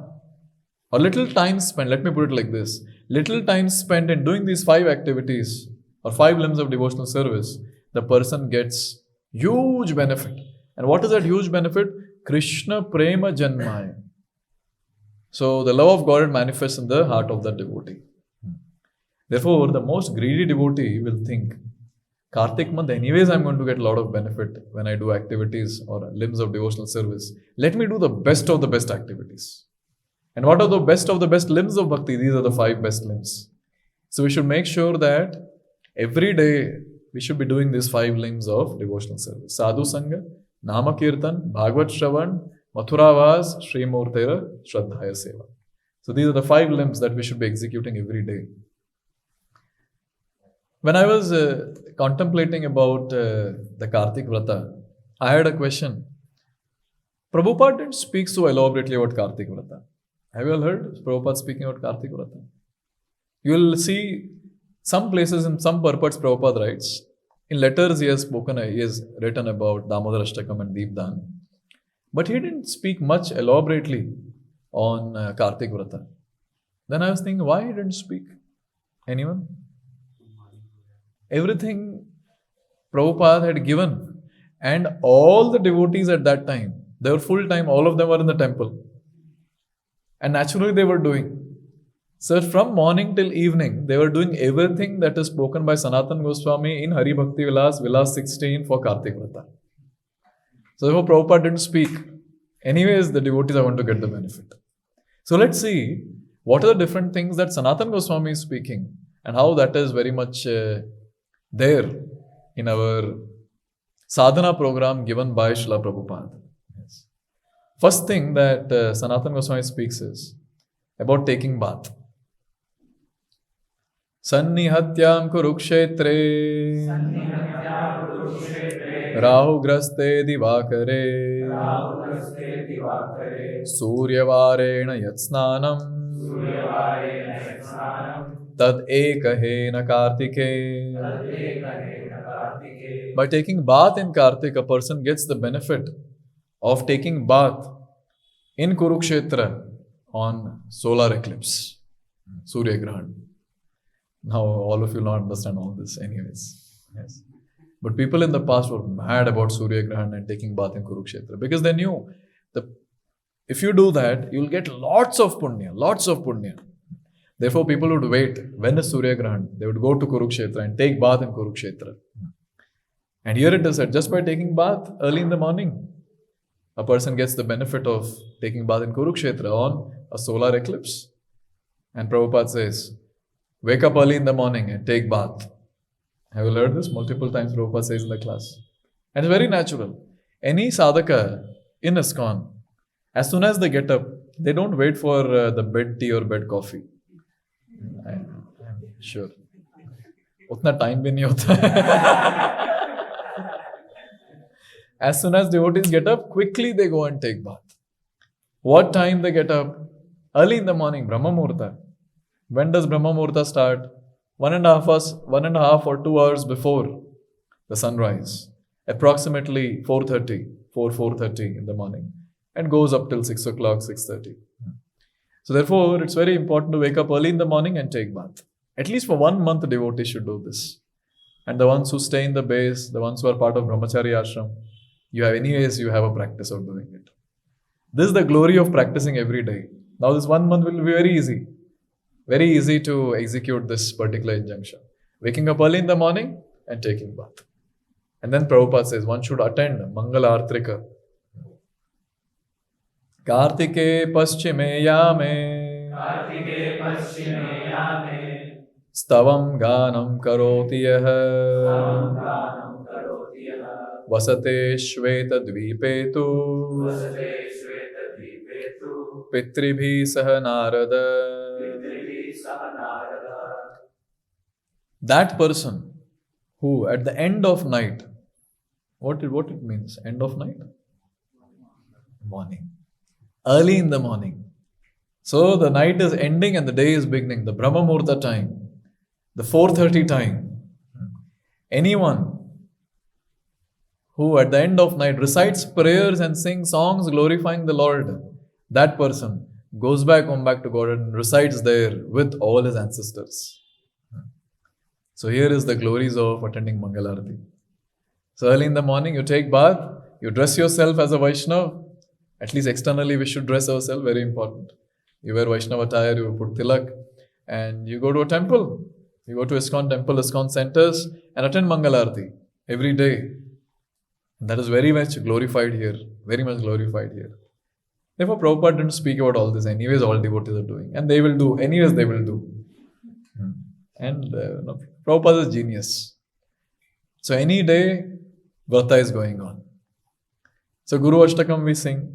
S1: or little time spent, let me put it like this, little time spent in doing these 5 activities or 5 limbs of devotional service, the person gets huge benefit. And what is that huge benefit? Krishna Prema Janmaya. So the love of God manifests in the heart of that devotee. Therefore, the most greedy devotee will think, Kartik month, anyways I'm going to get a lot of benefit when I do activities or limbs of devotional service. Let me do the best of the best activities. And what are the best of the best limbs of bhakti? These are the 5 best limbs. So we should make sure that every day we should be doing these 5 limbs of devotional service. Sadhu Sangha, Nama Kirtan, Bhagavad Shravan, Mathura Vas, Sri Murtera, Shraddhaya Seva. So these are the 5 limbs that we should be executing every day. When I was contemplating about the Kartika-vrata, I had a question. Prabhupada didn't speak so elaborately about Kartika-vrata. Have you all heard Prabhupada speaking about Kartika-vrata? You will see some places in some purports Prabhupada writes. In letters he has written about Damodarashtakam and Deepdan. But he didn't speak much elaborately on Kartika-vrata. Then I was thinking, why he didn't speak? Anyone? Everything Prabhupada had given And all the devotees at that time, they were full time, all of them were in the temple. And naturally they were doing. So from morning till evening, they were doing everything that is spoken by Sanatana Goswami in Hari Bhakti Vilas 16 for Kartika-vrata. So therefore Prabhupada didn't speak. Anyways, the devotees are going to get the benefit. So let's see what are the different things that Sanatana Goswami is speaking and how that is very much there in our sadhana program given by Srila Prabhupada. Yes. First thing that Sanatana Goswami speaks is about taking bath. Sannihatyam kurukshetre rahugraste divakare suryavarena yatsnanam tad ekahena kartike. By taking bath in Kartik, a person gets the benefit of taking bath in Kurukshetra on solar eclipse, Surya Grahan. Now, all of you will not understand all this anyways. Yes. But people in the past were mad about Surya Grahan and taking bath in Kurukshetra because they knew that if you do that, you will get lots of punya, lots of punya. Therefore, people would wait. When is Surya Grahan? They would go to Kurukshetra and take bath in Kurukshetra. And here it is said, just by taking bath early in the morning, a person gets the benefit of taking bath in Kurukshetra on a solar eclipse. And Prabhupada says, wake up early in the morning and take bath. Have you heard this? Multiple times Prabhupada says in the class. And it's very natural. Any sadhaka in ISKCON, as soon as they get up, they don't wait for the bed tea or bed coffee. I'm sure. Utna time bhi nahi hota. As soon as devotees get up, quickly they go and take bath. What time they get up? Early in the morning, Brahma Muhurta. When does Brahma Muhurta start? 1.5 or 2 hours before the sunrise. Approximately 4:30 in the morning. And goes up till 6 o'clock, 6:30. So therefore, it's very important to wake up early in the morning and take bath. At least for 1 month, devotees should do this. And the ones who stay in the base, the ones who are part of Brahmachari Ashram, you have a practice of doing it. This is the glory of practicing every day. Now this 1 month will be very easy. Very easy to execute this particular injunction. Waking up early in the morning and taking bath. And then Prabhupada says one should attend Mangala Artrika. Kartike paschime yame stavam ganam karoti yaha vasate shveta dvipetu pitribhi saha narada. That person who at the end of night, what it means? End of night? Morning. Early in the morning. So the night is ending and the day is beginning. The Brahma Muhurta time. The 4:30 time. Anyone who at the end of night recites prayers and sings songs glorifying the Lord, that person goes back home back to God and resides there with all his ancestors. So here is the glories of attending Mangalarati. So early in the morning you take bath, you dress yourself as a Vaishnava. At least externally we should dress ourselves, very important. You wear Vaishnava attire, you put tilak, and you go to a temple. You go to ISKCON temple, ISKCON centers, and attend Mangalarati every day. And that is very much glorified here. Very much glorified here. Therefore, Prabhupada didn't speak about all this. Anyways, all devotees are doing. And they will do. Anyways, they will do. And Prabhupada is genius. So any day, Vrata is going on. So Guru Ashtakam we sing.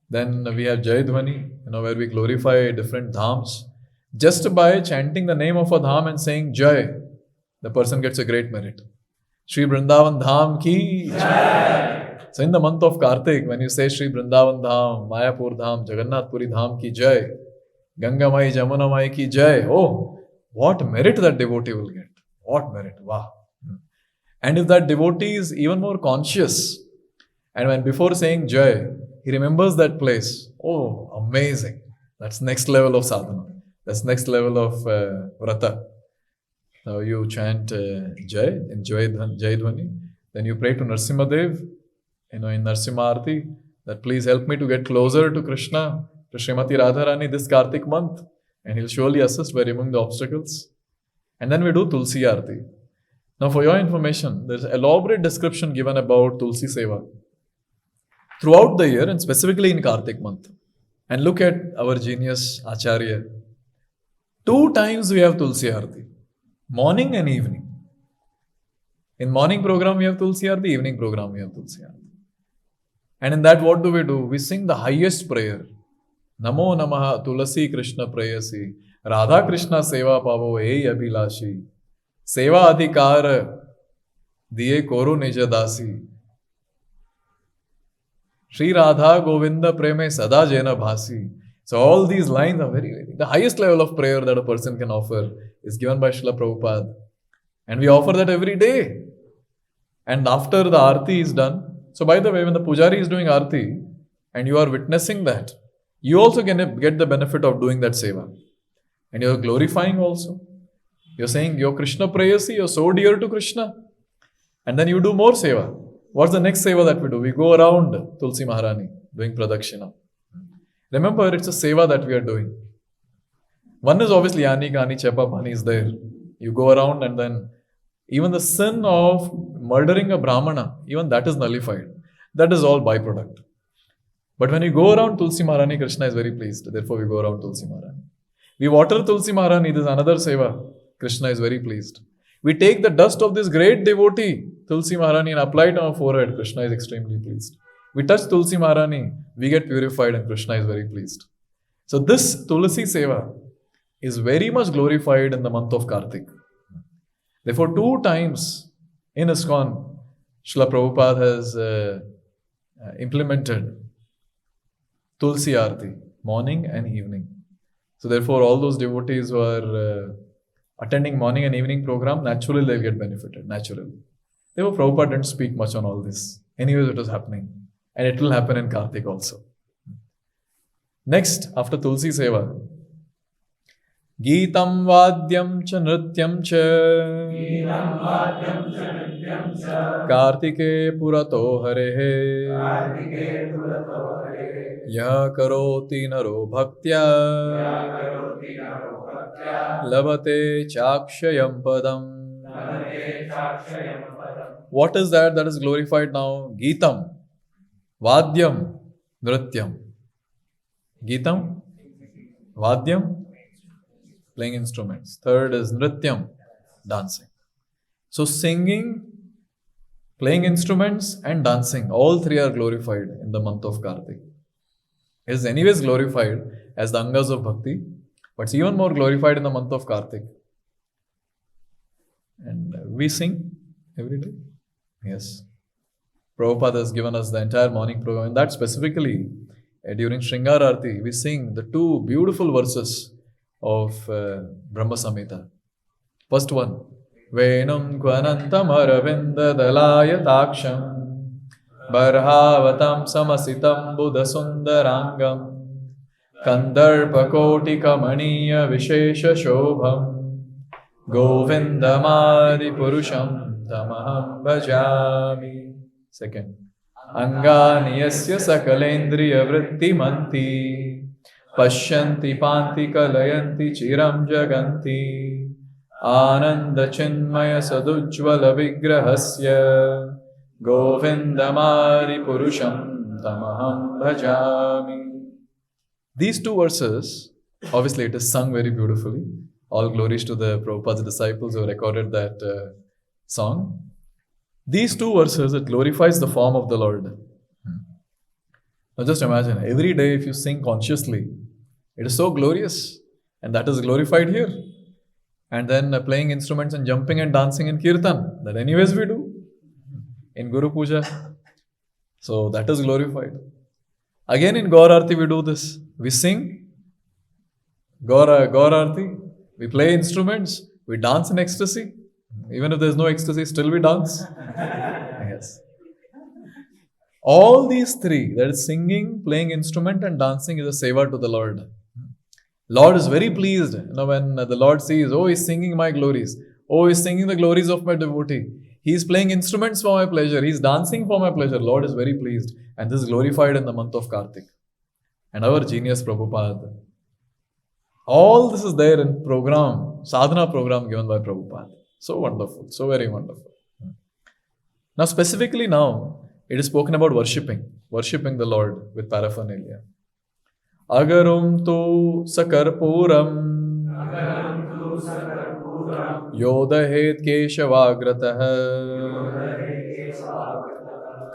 S1: Then we have Jai Dhwani, where we glorify different dhams. Just by chanting the name of a dham and saying Jai, the person gets a great merit. Shri Vrindavan Dham ki Jai. So in the month of Kartik, when you say Shri Vrindavan Dham, Mayapur Dham, Jagannath Puri Dham ki Jai, Ganga Mai, Jamuna Mai ki Jai, oh, what merit that devotee will get. What merit. Wow. And if that devotee is even more conscious, and when before saying Jai, he remembers that place, oh, amazing. That's next level of sadhana. That's next level of vrata. Now you chant Jai in Jai Dhwani. Then you pray to Narsimhadev, in Narsimha Aarti, that please help me to get closer to Krishna, to Srimati Radharani this Kartik month, and he'll surely assist by removing the obstacles. And then we do Tulsi Aarti. Now, for your information, there's an elaborate description given about Tulsi Seva throughout the year and specifically in Kartik month. And look at our genius Acharya. 2 times we have Tulsi Aarti, morning and evening. In morning program we have Tulsi Aarti, evening program we have Tulsi Aarti. And in that what do? We sing the highest prayer. Namo Namaha Tulasi Krishna Prayasi Radha Krishna Seva Pavo Ei Abhilashi Seva Adhikar Diye Koru Nija Dasi Shri Radha Govinda Preme Sada Jena Bhasi. So all these lines are the highest level of prayer that a person can offer is given by Srila Prabhupada. And we offer that every day. And after the Aarti is done, so by the way, when the Pujari is doing Aarti and you are witnessing that, you also can get the benefit of doing that Seva. And you are glorifying also. You are saying, you're Krishna Prayasi, you're so dear to Krishna. And then you do more Seva. What's the next Seva that we do? We go around Tulsi Maharani doing Pradakshina. Remember, it's a Seva that we are doing. One is obviously Ani, Kani, Chepa, Pani is there. You go around and then even the sin of murdering a Brahmana, even that is nullified. That is all byproduct. But when you go around Tulsi Maharani, Krishna is very pleased. Therefore, we go around Tulsi Maharani. We water Tulsi Maharani, this is another Seva. Krishna is very pleased. We take the dust of this great devotee, Tulsi Maharani, and apply it on our forehead. Krishna is extremely pleased. We touch Tulsi Maharani, we get purified and Krishna is very pleased. So this Tulsi Seva is very much glorified in the month of Kartik. Therefore, 2 times in ISKCON, Srila Prabhupada has implemented Tulsi Aarti, morning and evening. So therefore, all those devotees who are attending morning and evening program, naturally they'll get benefited, naturally. Therefore, Prabhupada didn't speak much on all this. Anyways, it was happening. And it will happen in Kartik also. Next, after Tulsi Seva, Geetam Vadyam Cha Nrityam Cha Kartike-purato Harehe Ya Karoti Naro Bhaktya Labate Chakshayam Padam. What is that is glorified now? Geetam, Vadyam, Nrityam. Geetam, Vadyam, playing instruments. Third is Nrityam, dancing. So singing, playing instruments and dancing, all 3 are glorified in the month of Kartik. It is anyways glorified as the Angas of Bhakti, but it's even more glorified in the month of Kartik. And we sing every day. Yes. Prabhupada has given us the entire morning program. And that specifically, during Shringar Aarti, we sing the 2 beautiful verses of Brahma Samhita. First one, Venam Kvanantam Aravinda Dalaya Taksham Barhavatam Samasitam Buddha Sundarangam Kandarpa Koti Kamaniya Vishesha Shobham Govindamadi Purusham Tamaham Bhajami. Second, Angani Yasya Sakalendriya Vritti Manti Pashyanti Panti Kalayanti Chiram Jaganti Ananda Chinmaya Sadujvala Vigrahasya Govindamari Purusham Tamaham Bhajami. These 2 verses, obviously it is sung very beautifully. All glories to the Prabhupada's disciples who recorded that song. These 2 verses, it glorifies the form of the Lord. Now just imagine, every day if you sing consciously, it is so glorious. And that is glorified here. And then playing instruments and jumping and dancing in Kirtan, that anyways we do in Guru Puja. So that is glorified. Again in Gaur Aarti we do this. We sing Gaur Aarti, we play instruments, we dance in ecstasy. Even if there is no ecstasy, still we dance. Yes. All these 3, that is singing, playing instrument and dancing, is a seva to the Lord. Lord is very pleased when the Lord sees, oh, he's singing my glories. Oh, he's singing the glories of my devotee. He is playing instruments for my pleasure. He is dancing for my pleasure. Lord is very pleased. And this is glorified in the month of Kartik. And our genius Prabhupada. All this is there in program, sadhana program given by Prabhupada. So wonderful. So very wonderful. Now specifically now, it is spoken about worshipping the Lord with paraphernalia. Agarum tu sakarpuram yodahet keshavagratah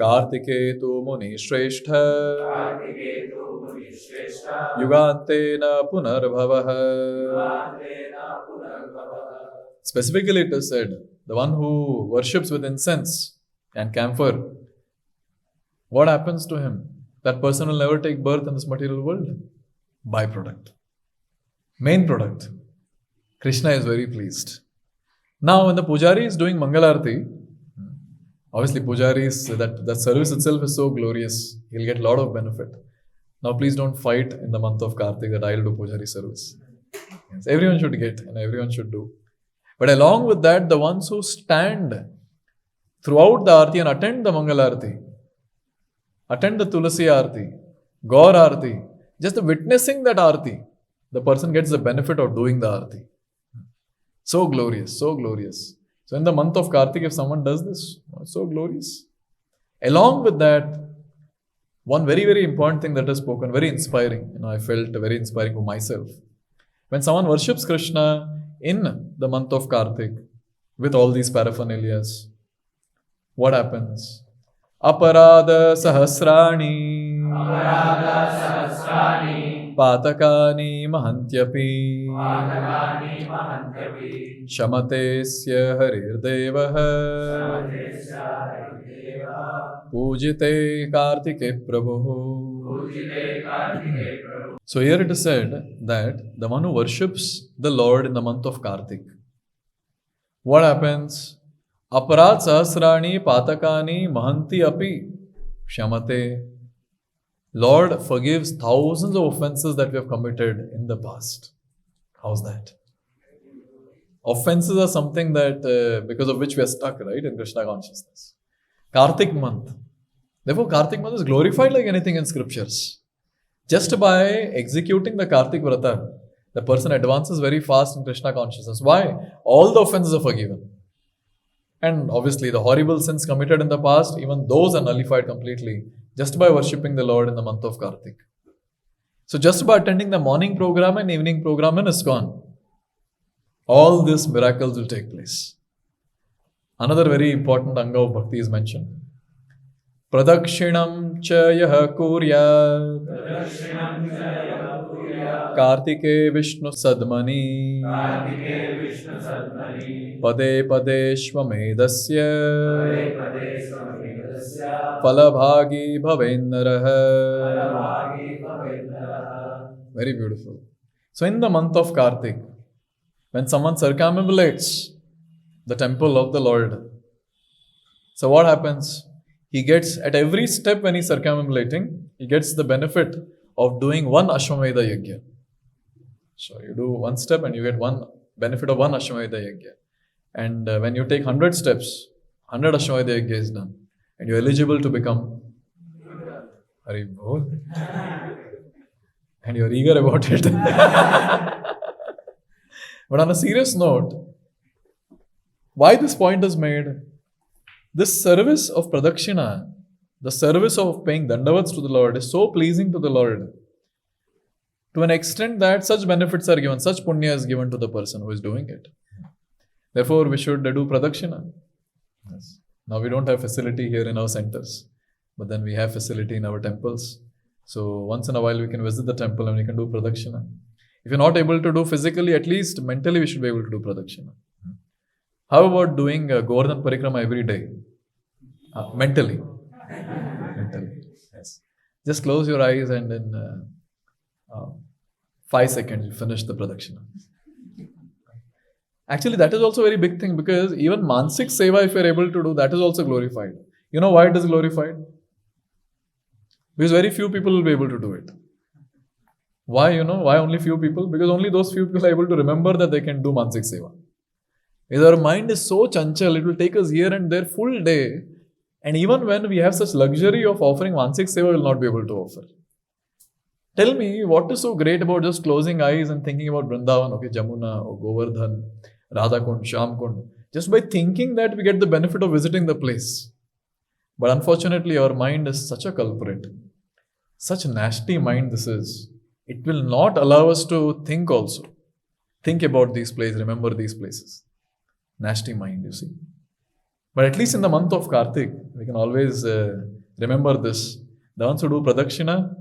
S1: Kartikeya muni shrestha yugantena punarbhavah. Specifically it is said, the one who worships with incense and camphor, what happens to him? That person will never take birth in this material world. Byproduct. Main product. Krishna is very pleased. Now when the pujari is doing Mangalarti, obviously pujaris, that service itself is so glorious. He'll get a lot of benefit. Now please don't fight in the month of Kartik that I'll do pujari service. Yes, everyone should get and everyone should do. But along with that, the ones who stand throughout the Aarti and attend the Mangalarti, attend the Tulasi Aarti, Gaur Aarti, just witnessing that Aarti, the person gets the benefit of doing the Aarti. So glorious, so glorious. So in the month of Kartik, if someone does this, it's so glorious. Along with that, one very, very important thing that is spoken, very inspiring. I felt very inspiring for myself. When someone worships Krishna in the month of Kartik with all these paraphernalias, what happens? Aparada sahasrani patakani mahantyapi shamatesya harirdevah pujite kartike prabhu. So here it is said that the one who worships the Lord in the month of Kartik, what happens? Aparad sahasrani patakani mahanti api shamate. Lord forgives thousands of offenses that we have committed in the past. How's that? Offenses are something that because of which we are stuck, right, in Krishna consciousness. Kartik month. Therefore, Kartik month is glorified like anything in scriptures. Just by executing the Kartika-vrata, the person advances very fast in Krishna consciousness. Why? All the offenses are forgiven. And obviously, the horrible sins committed in the past, even those are nullified completely just by worshipping the Lord in the month of Kartik. So, just by attending the morning program and evening program in ISKCON, all these miracles will take place. Another very important anga of bhakti is mentioned. Pradakshinam cha yah kuryat Kartike Vishnu Sadmani Pade Pade Shvamedasya Falabhagi Bhavendaraha. Very beautiful. So in the month of Kartik, when someone circumambulates the temple of the Lord, so what happens? He gets, at every step when he's circumambulating, he gets the benefit of doing one Ashwamedha Yajna. So you do one step and you get one benefit of one Ashwamedha Yajna. And when you take 100 steps, 100 Ashwamedha Yajna is done. And you're eligible to become Hari Bol. And you're eager about it. But on a serious note, why this point is made? This service of Pradakshina, the service of paying Dandavats to the Lord is so pleasing to the Lord to an extent that such benefits are given, such punya is given to the person who is doing it. Therefore, we should do Pradakshina. Yes. Now, we don't have facility here in our centers, but then we have facility in our temples. So, once in a while, we can visit the temple and we can do Pradakshina. If you're not able to do physically, at least mentally, we should be able to do Pradakshina. How about doing Govardhan Parikrama every day? Mentally. Mentally. Yes. Just close your eyes and in 5 seconds you finish the Pradakshina. Actually, that is also a very big thing because even Mansik Seva, if you're able to do, that is also glorified. You know why it is glorified? Because very few people will be able to do it. Why, why only few people? Because only those few people are able to remember that they can do Mansik Seva. Is our mind is so chanchal, it will take us here and there full day. And even when we have such luxury of offering Mansik Seva, we will not be able to offer. Tell me, what is so great about just closing eyes and thinking about Vrindavan, okay, Jamuna, or Govardhan, Radhakund, Shyamkund. Just by thinking that, we get the benefit of visiting the place. But unfortunately, our mind is such a culprit. Such a nasty mind this is. It will not allow us to think also. Think about these places, remember these places. Nasty mind, you see. But at least in the month of Kartik, we can always remember this. The ones who do Pradakshina,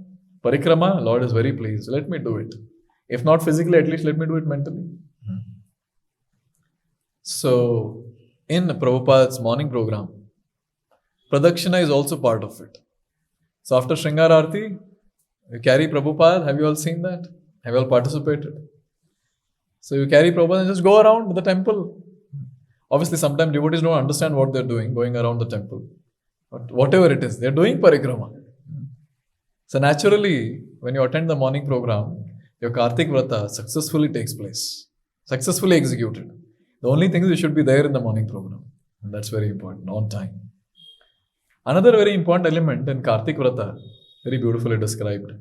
S1: Parikrama, Lord is very pleased. Let me do it. If not physically, at least let me do it mentally. So, in Prabhupada's morning program, Pradakshina is also part of it. So, after Shringar Arati, you carry Prabhupada. Have you all seen that? Have you all participated? So, you carry Prabhupada and just go around the temple. Obviously, sometimes devotees don't understand what they're doing, going around the temple. But whatever it is, they're doing parikrama. So naturally, when you attend the morning program, your Kartik-vrata successfully takes place, successfully executed. The only thing is you should be there in the morning program. And that's very important, on time. Another very important element in Kartik-vrata, very beautifully described,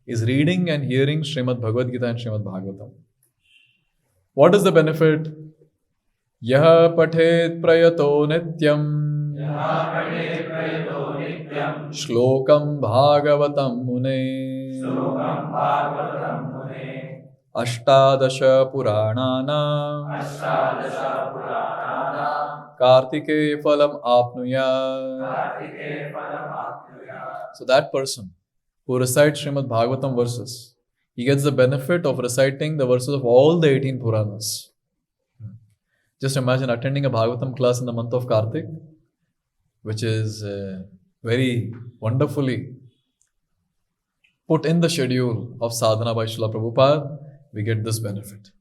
S1: is reading and hearing Srimad Bhagavad Gita and Srimad Bhagavatam. What is the benefit? Yaha pathet prayato nityam Shlokam Bhagavatam Mune Ashtadasha Puranana Kartikeya Phalam Apnuya. So that person who recites Srimad Bhagavatam verses, he gets the benefit of reciting the verses of all the 18 Puranas. Just imagine attending a Bhagavatam class in the month of Kartik, which is very wonderfully put in the schedule of sadhana by Srila Prabhupada. We get this benefit.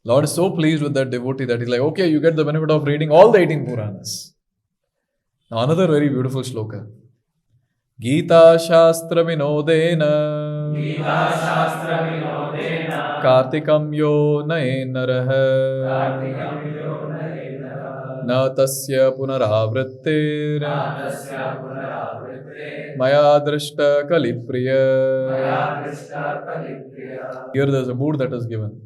S1: Lord is so pleased with that devotee that he's like, okay, you get the benefit of reading all the 18 Puranas. Now another very beautiful shloka. Gita Shastra Vinodena Kartikam Yo Naenaraha Na Tasya Punaravrittir Maya Drishta Kalipriya. Here there's a mood that is given.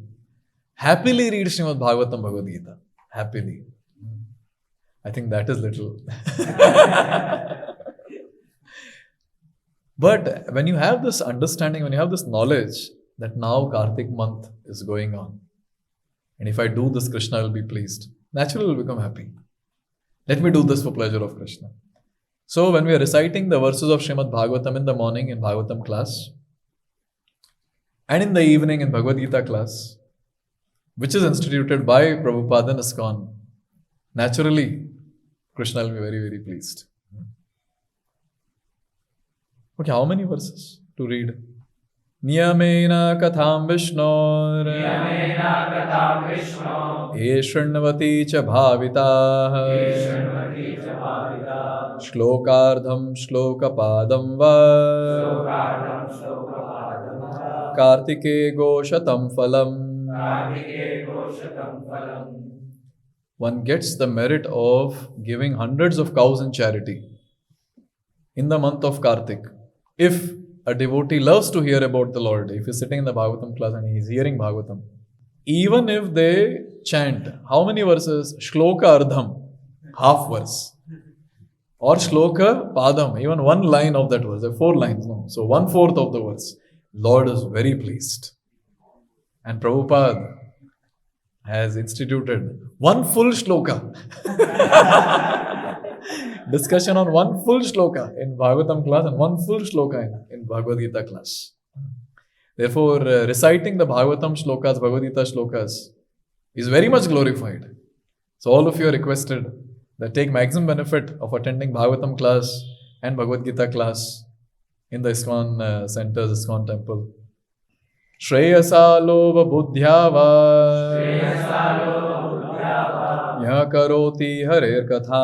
S1: Happily read Srimad Bhagavatam Bhagavad Gita. Happily. I think that is little. But when you have this understanding, when you have this knowledge that now Kartik month is going on, and if I do this, Krishna will be pleased. Naturally, will become happy. Let me do this for pleasure of Krishna. So when we are reciting the verses of Srimad Bhagavatam in the morning in Bhagavatam class, and in the evening in Bhagavad Gita class, which is instituted by Prabhupada and ISKCON, naturally, Krishna will be very, very pleased. Okay, how many verses to read? Niyamena katham Vishnor Eshrannavati cha bhavitah Shlokardham shlokapadam va Kartike goshatam phalam. One gets the merit of giving hundreds of cows in charity in the month of Kartik. If a devotee loves to hear about the Lord, if he's sitting in the Bhagavatam class and he's hearing Bhagavatam, even if they chant, how many verses? Shloka ardham, half verse. Or shloka padam, even one line of that verse. There are 4 lines, no? So 1/4 of the verse. Lord is very pleased. And Prabhupada has instituted one full shloka. Discussion on one full shloka in Bhagavatam class and one full shloka in Bhagavad Gita class. Therefore, reciting the Bhagavatam shlokas, Bhagavad Gita shlokas is very much glorified. So all of you are requested that take maximum benefit of attending Bhagavatam class and Bhagavad Gita class in the ISKCON centers, ISKCON temple. Shreyasa lova buddhyava Ya karoti harer katha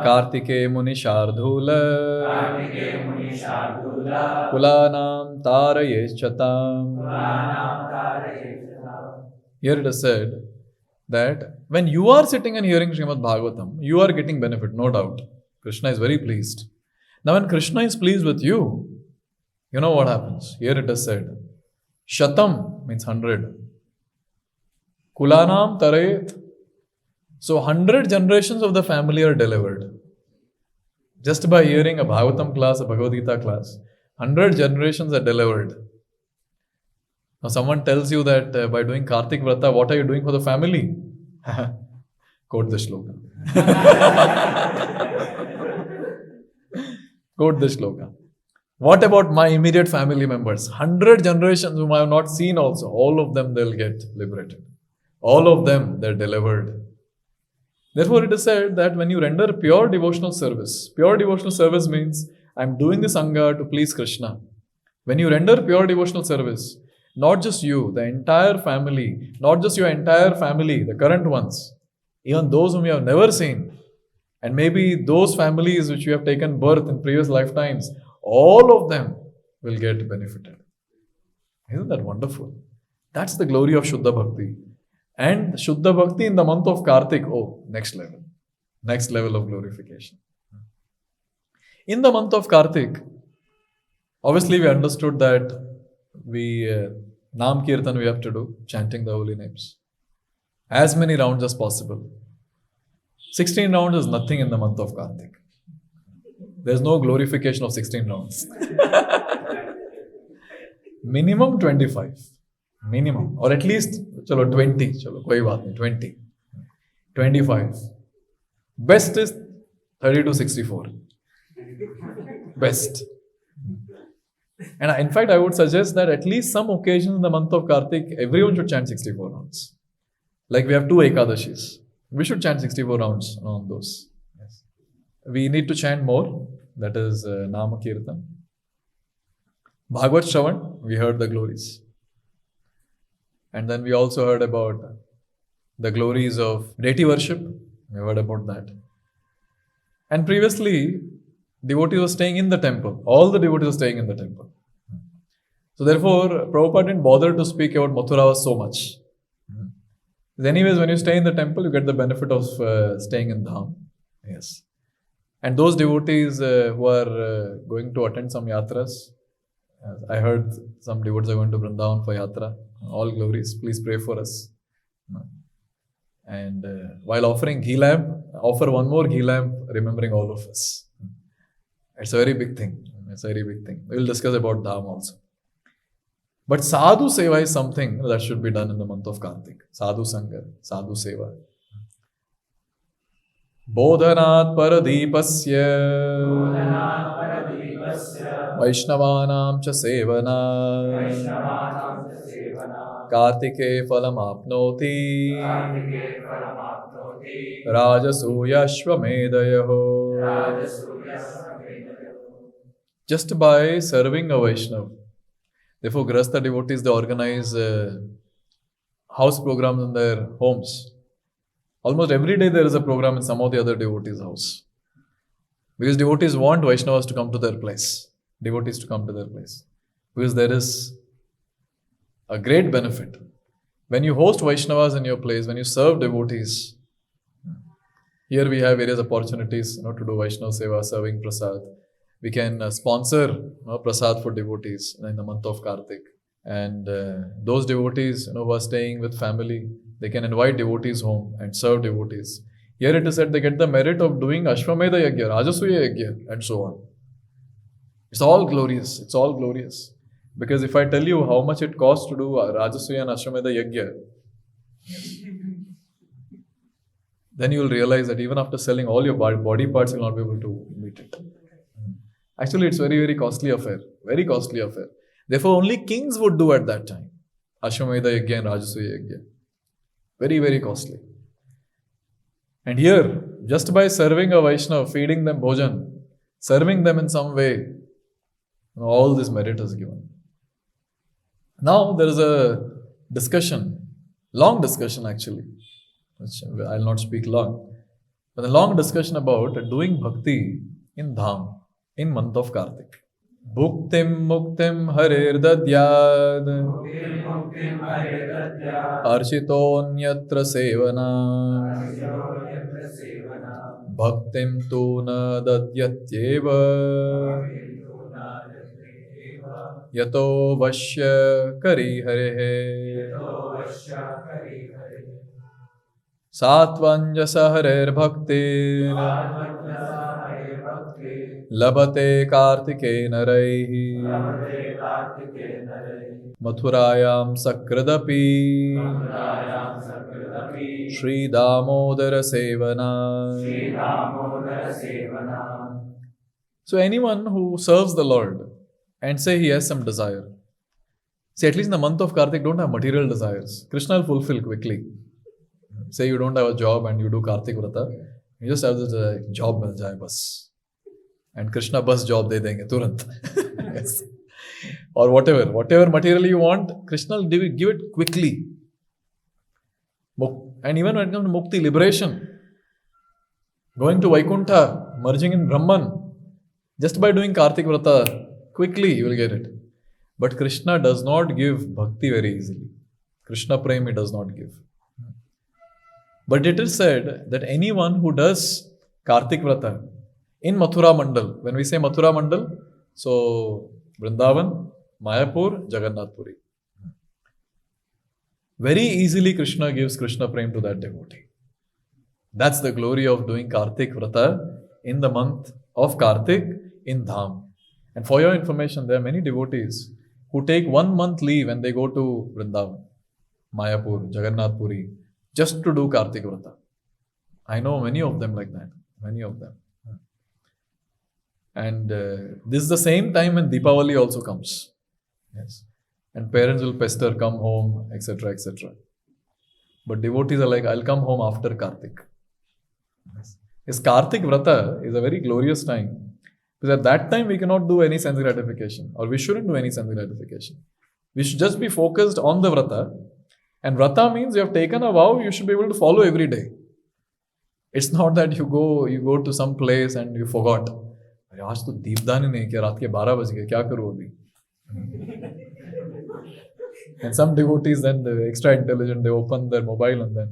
S1: Kartike muni shardhula Kulanam tarayeschatam. Here it is said that when you are sitting and hearing Srimad Bhagavatam, you are getting benefit, no doubt. Krishna is very pleased. Now, when Krishna is pleased with you, you know what happens? Here it is said, Shatam means 100. Kulanam Tarayet. So 100 generations of the family are delivered. Just by hearing a Bhagavatam class, a Bhagavad Gita class, 100 generations are delivered. Now someone tells you that by doing Kartika-vrata, what are you doing for the family? Quote the shloka. Quote the shloka. What about my immediate family members? 100 generations whom I have not seen also. All of them, they'll get liberated. All of them, they're delivered. Therefore, it is said that when you render pure devotional service means I'm doing the Sangha to please Krishna. When you render pure devotional service, not just you, the entire family, not just your entire family, the current ones, even those whom you have never seen, and maybe those families which you have taken birth in previous lifetimes, all of them will get benefited. Isn't that wonderful? That's the glory of Shuddha Bhakti. And Shuddha Bhakti in the month of Kartik, next level of glorification. In the month of Kartik, obviously we understood that Nam Kirtan we have to do, chanting the holy names. As many rounds as possible. 16 rounds is nothing in the month of Kartik. There's no glorification of 16 rounds. Minimum 25. Minimum. Or at least, 20. 20. 25. Best is 30 to 64. Best. And in fact, I would suggest that at least some occasions in the month of Kartik, everyone should chant 64 rounds. Like we have 2 Ekadashis. We should chant 64 rounds on those. Yes. We need to chant more. That is Nama Kirtan. Bhagavad Shravan, we heard the glories. And then we also heard about the glories of deity worship. We heard about that. And previously, devotees were staying in the temple. All the devotees were staying in the temple. So therefore, Prabhupada didn't bother to speak about Mathura so much. Anyways, when you stay in the temple, you get the benefit of staying in Dham. Yes. And those devotees who are going to attend some yatras, I heard some devotees are going to Vrindavan for yatra. All glories, please pray for us. And while offering ghee lamp, offer one more ghee lamp, remembering all of us. It's a very big thing. We will discuss about Dham also. But Sadhu Seva is something that should be done in the month of Kartik. Sadhu Sangha, Sadhu Seva. Bodhanat Paradipasya Vaishnavanam cha Sevana Kartike Phalam Apnoti Rajasuya Shvamedayaho. Just by serving a Vaishnav. Therefore, Grahastha devotees, they organize house programs in their homes. Almost every day there is a program in some of the other devotees' house. Because devotees want Vaishnavas to come to their place. Devotees to come to their place. Because there is a great benefit. When you host Vaishnavas in your place, when you serve devotees, here we have various opportunities to do Vaishnava Seva, serving Prasad. We can sponsor Prasad for devotees in the month of Kartik. And those devotees who are staying with family, they can invite devotees home and serve devotees. Here it is said they get the merit of doing Ashwamedha Yajna, Rajasuya Yajna, and so on. It's all glorious. It's all glorious. Because if I tell you how much it costs to do Rajasuya and Ashwamedha Yajna, then you will realize that even after selling all your body parts, you will not be able to meet it. Actually, it's very, very costly affair. Very costly affair. Therefore, only kings would do at that time. Ashwamedha Yajna and Rajasuya Yajna. Very, very costly. And here, just by serving a Vaishnava, feeding them bhojan, serving them in some way, all this merit is given. Now, there is a discussion, long discussion actually, which I will not speak long, but a long discussion about doing bhakti in Dham, in month of Kartik. Bhuktim muktim harer dadyad architonyatra sevana bhaktim tu na dadyatyeva yato vashya kari harehe सात्वंजस हरेर भक्ति लभते कार्तिके नरैः मथुरायां सकृदपि Shri Damodar सेवना. So anyone who serves the Lord and say he has some desire, see, at least in the month of Kartik, don't have material desires. Krishna will fulfill quickly. Say you don't have a job and you do Kartika-vrata, you just have this job mil jaye bas. And Krishna bus job de denge turant. Yes. Or whatever material you want, Krishna will give it quickly. And even when it comes to mukti, liberation, going to Vaikuntha, merging in Brahman, just by doing Kartika-vrata, quickly you will get it. But Krishna does not give bhakti very easily. Krishna prem he does not give. But it is said that anyone who does Kartik-vrata in Mathura Mandal, when we say Mathura Mandal, so Vrindavan, Mayapur, Jagannath Puri, very easily Krishna gives Krishna prem to that devotee. That's the glory of doing Kartik-vrata in the month of Kartik in Dham. And for your information, there are many devotees who take 1 month leave and they go to Vrindavan, Mayapur, Jagannath Puri, just to do Kartika-vrata. I know many of them like that. Many of them. And this is the same time when Deepavali also comes. Yes. And parents will pester, come home, etc., etc. But devotees are like, I'll come home after Kartik. Yes. Kartik-vrata is a very glorious time. Because at that time we cannot do any sense gratification. Or we shouldn't do any sense gratification. We should just be focused on the vrata. And vrata means you have taken a vow, you should be able to follow every day. It's not that you go to some place and you forgot. आज तो दीपदान ही नहीं किया, रात के 12 बज गए, क्या करूँ अभी? And some devotees then, they're extra intelligent, they open their mobile and then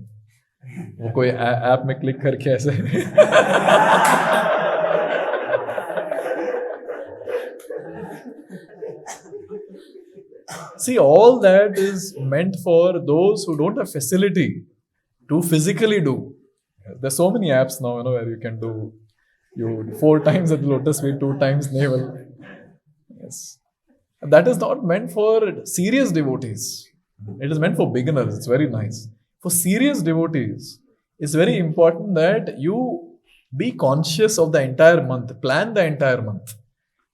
S1: वो कोई ऐप में क्लिक करके ऐसे See, all that is meant for those who don't have facility to physically do. There's so many apps now, where you can do 4 times at the lotus feet, 2 times navel. Yes. That is not meant for serious devotees. It is meant for beginners. It's very nice. For serious devotees, it's very important that you be conscious of the entire month. Plan the entire month.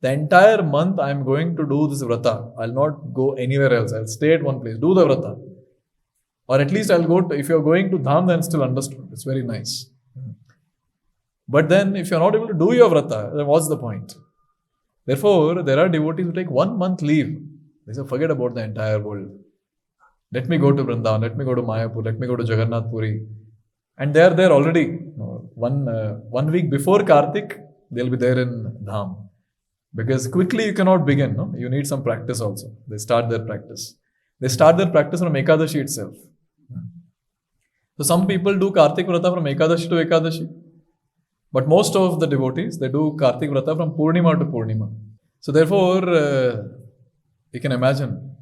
S1: The entire month I am going to do this vrata. I'll not go anywhere else. I'll stay at one place. Do the vrata. Or at least I'll go to, if you're going to Dham, then still understood. It's very nice. But then if you're not able to do your vrata, then what's the point? Therefore, there are devotees who take 1 month leave. They say, forget about the entire world. Let me go to Vrindavan, let me go to Mayapur, let me go to Jagannath Puri. And they are there already. 1 week before Kartik, they'll be there in Dham. Because quickly you cannot begin. No? You need some practice also. They start their practice. They start their practice from Ekadashi itself. So some people do Kartik-vrata from Ekadashi to Ekadashi. But most of the devotees, they do Kartik-vrata from Purnima to Purnima. So therefore, you can imagine,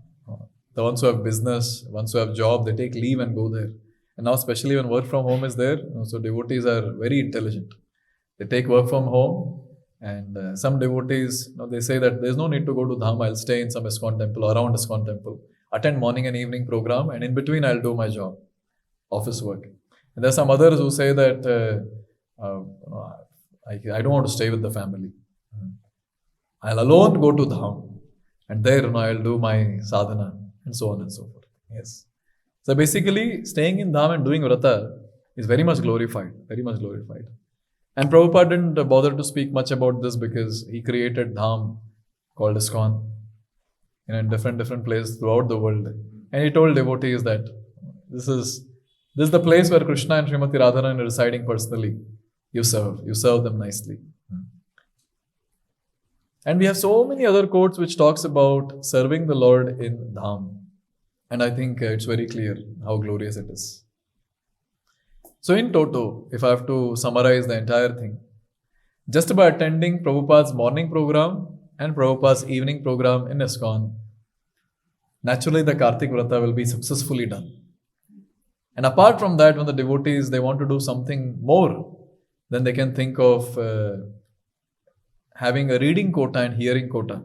S1: the ones who have business, ones who have job, they take leave and go there. And now especially when work from home is there, so devotees are very intelligent. They take work from home, and some devotees, they say that there's no need to go to Dham, I'll stay in some ISKCON temple or around ISKCON temple, attend morning and evening program, and in between I'll do my job, office work. And there are some others who say that I don't want to stay with the family. I'll alone go to Dham, and there I'll do my sadhana, and so on and so forth. Yes. So basically, staying in Dham and doing vrata is very much glorified, very much glorified. And Prabhupada didn't bother to speak much about this because he created Dham called ISKCON in different places throughout the world. And he told devotees that this is the place where Krishna and Srimati Radharani are residing personally. You serve them nicely. And we have so many other quotes which talks about serving the Lord in Dham. And I think it's very clear how glorious it is. So in toto, if I have to summarize the entire thing, just by attending Prabhupada's morning program and Prabhupada's evening program in ISKCON, naturally the Kartik-vrata will be successfully done. And apart from that, when the devotees, they want to do something more, then they can think of having a reading quota and hearing quota.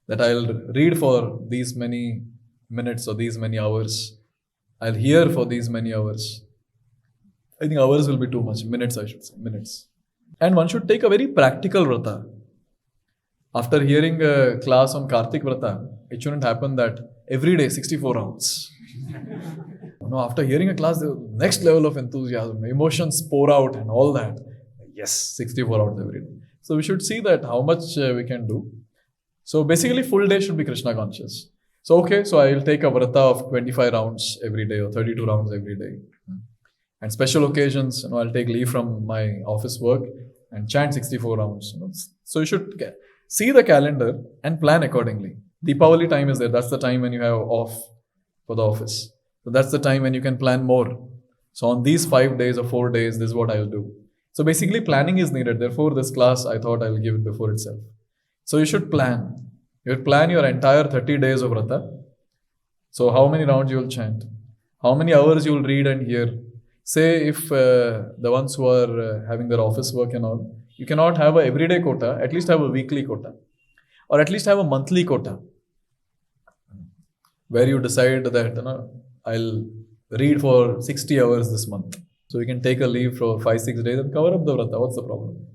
S1: That I'll read for these many minutes or these many hours. I'll hear for these many hours. I think hours will be too much. Minutes, I should say. Minutes. And one should take a very practical vrata. After hearing a class on Kartik-vrata, it shouldn't happen that every day 64 rounds. No, after hearing a class, the next level of enthusiasm, emotions pour out and all that. Yes, 64 hours every day. So we should see that how much we can do. So basically full day should be Krishna conscious. So okay, so I'll take a vrata of 25 rounds every day or 32 rounds every day. And special occasions, I'll take leave from my office work and chant 64 rounds. So you should see the calendar and plan accordingly. Deepavali time is there. That's the time when you have off for the office. So that's the time when you can plan more. So on these 5 days or 4 days, this is what I'll do. So basically planning is needed. Therefore, this class, I thought I'll give it before itself. So you should plan. You will plan your entire 30 days of vrata. So how many rounds you will chant? How many hours you will read and hear? Say if the ones who are having their office work and all, you cannot have a everyday quota, at least have a weekly quota. Or at least have a monthly quota. Where you decide that I'll read for 60 hours this month. So you can take a leave for 5-6 days and cover up the vrata. What's the problem?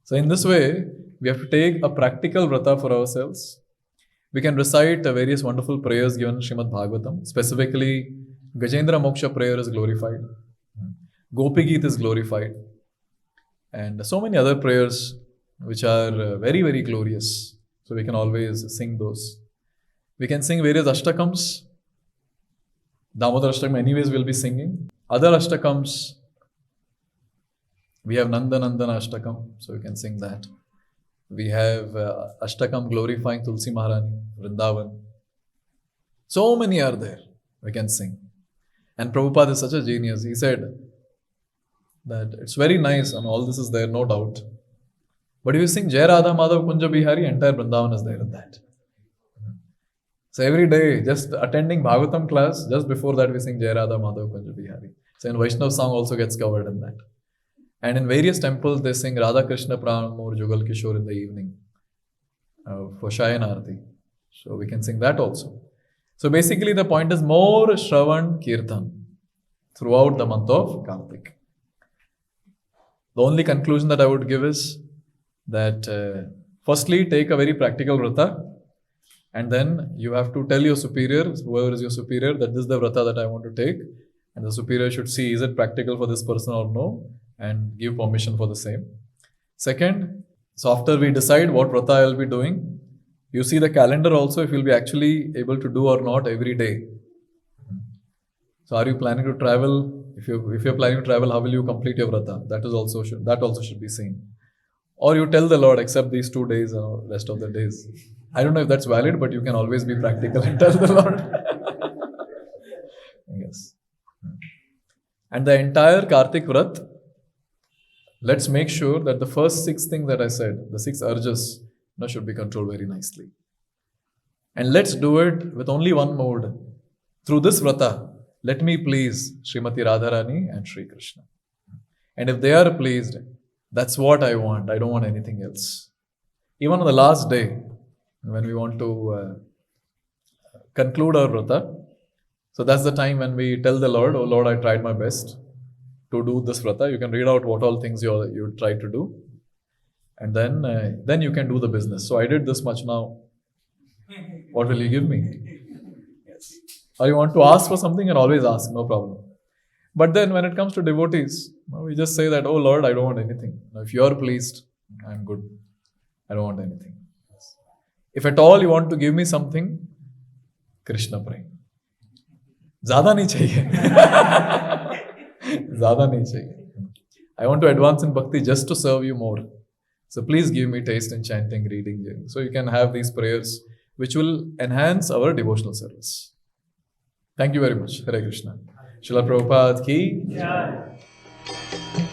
S1: So in this way, we have to take a practical vrata for ourselves. We can recite various wonderful prayers given in Srimad Bhagavatam. Specifically, Gajendra Moksha prayer is glorified. Gopi Geet is glorified. And so many other prayers which are very, very glorious. So we can always sing those. We can sing various ashtakams. Damodar Ashtakam anyways we'll be singing. Other ashtakams, we have Nanda Nandana Ashtakam, so we can sing that. We have ashtakam glorifying Tulsi Maharani, Vrindavan. So many are there, we can sing. And Prabhupada is such a genius. He said that it's very nice and all this is there, no doubt. But if you sing Jai Radha Madhav Kunja Bihari, entire Vrindavan is there in that. So every day, just attending Bhagavatam class, just before that we sing Jai Radha Madhav Kunja Bihari. So in Vaishnav song also gets covered in that. And in various temples they sing Radha Krishna Pranamur Jugal Kishore in the evening for Shayana Arati. So we can sing that also. So basically the point is more Shravan Kirtan throughout the month of Kartik. The only conclusion that I would give is that firstly take a very practical vrata. And then you have to tell your superior, whoever is your superior, that this is the vrata that I want to take. And the superior should see, is it practical for this person or no? And give permission for the same. Second, so after we decide what vrata I will be doing, you see the calendar also if you'll be actually able to do or not every day. So are you planning to travel? If you're planning to travel, how will you complete your vrata? That also should be seen. Or you tell the Lord, except these 2 days or rest of the days. I don't know if that's valid, but you can always be practical and tell the Lord. Yes. And the entire Kartik Vrat, let's make sure that the first 6 things that I said, the 6 urges, should be controlled very nicely. And let's do it with only one mode. Through this vrata, let me please Srimati Radharani and Sri Krishna. And if they are pleased, that's what I want. I don't want anything else. Even on the last day, when we want to conclude our vrata, so that's the time when we tell the Lord, oh Lord, I tried my best to do this vrata. You can read out what all things you try to do. And then you can do the business. So I did this much now. What will you give me? Yes. Or you want to ask for something and always ask, no problem. But then when it comes to devotees, we just say that, oh Lord, I don't want anything. Now, if you are pleased, I'm good. I don't want anything. Yes. If at all you want to give me something, Krishna praying. Zyada nahi chahiye. Zyada nahi chahiye. I want to advance in bhakti just to serve you more. So please give me taste in chanting, reading, hearing. So you can have these prayers which will enhance our devotional service. Thank you very much. Hare Krishna. Srila Prabhupada ki.
S2: Yeah.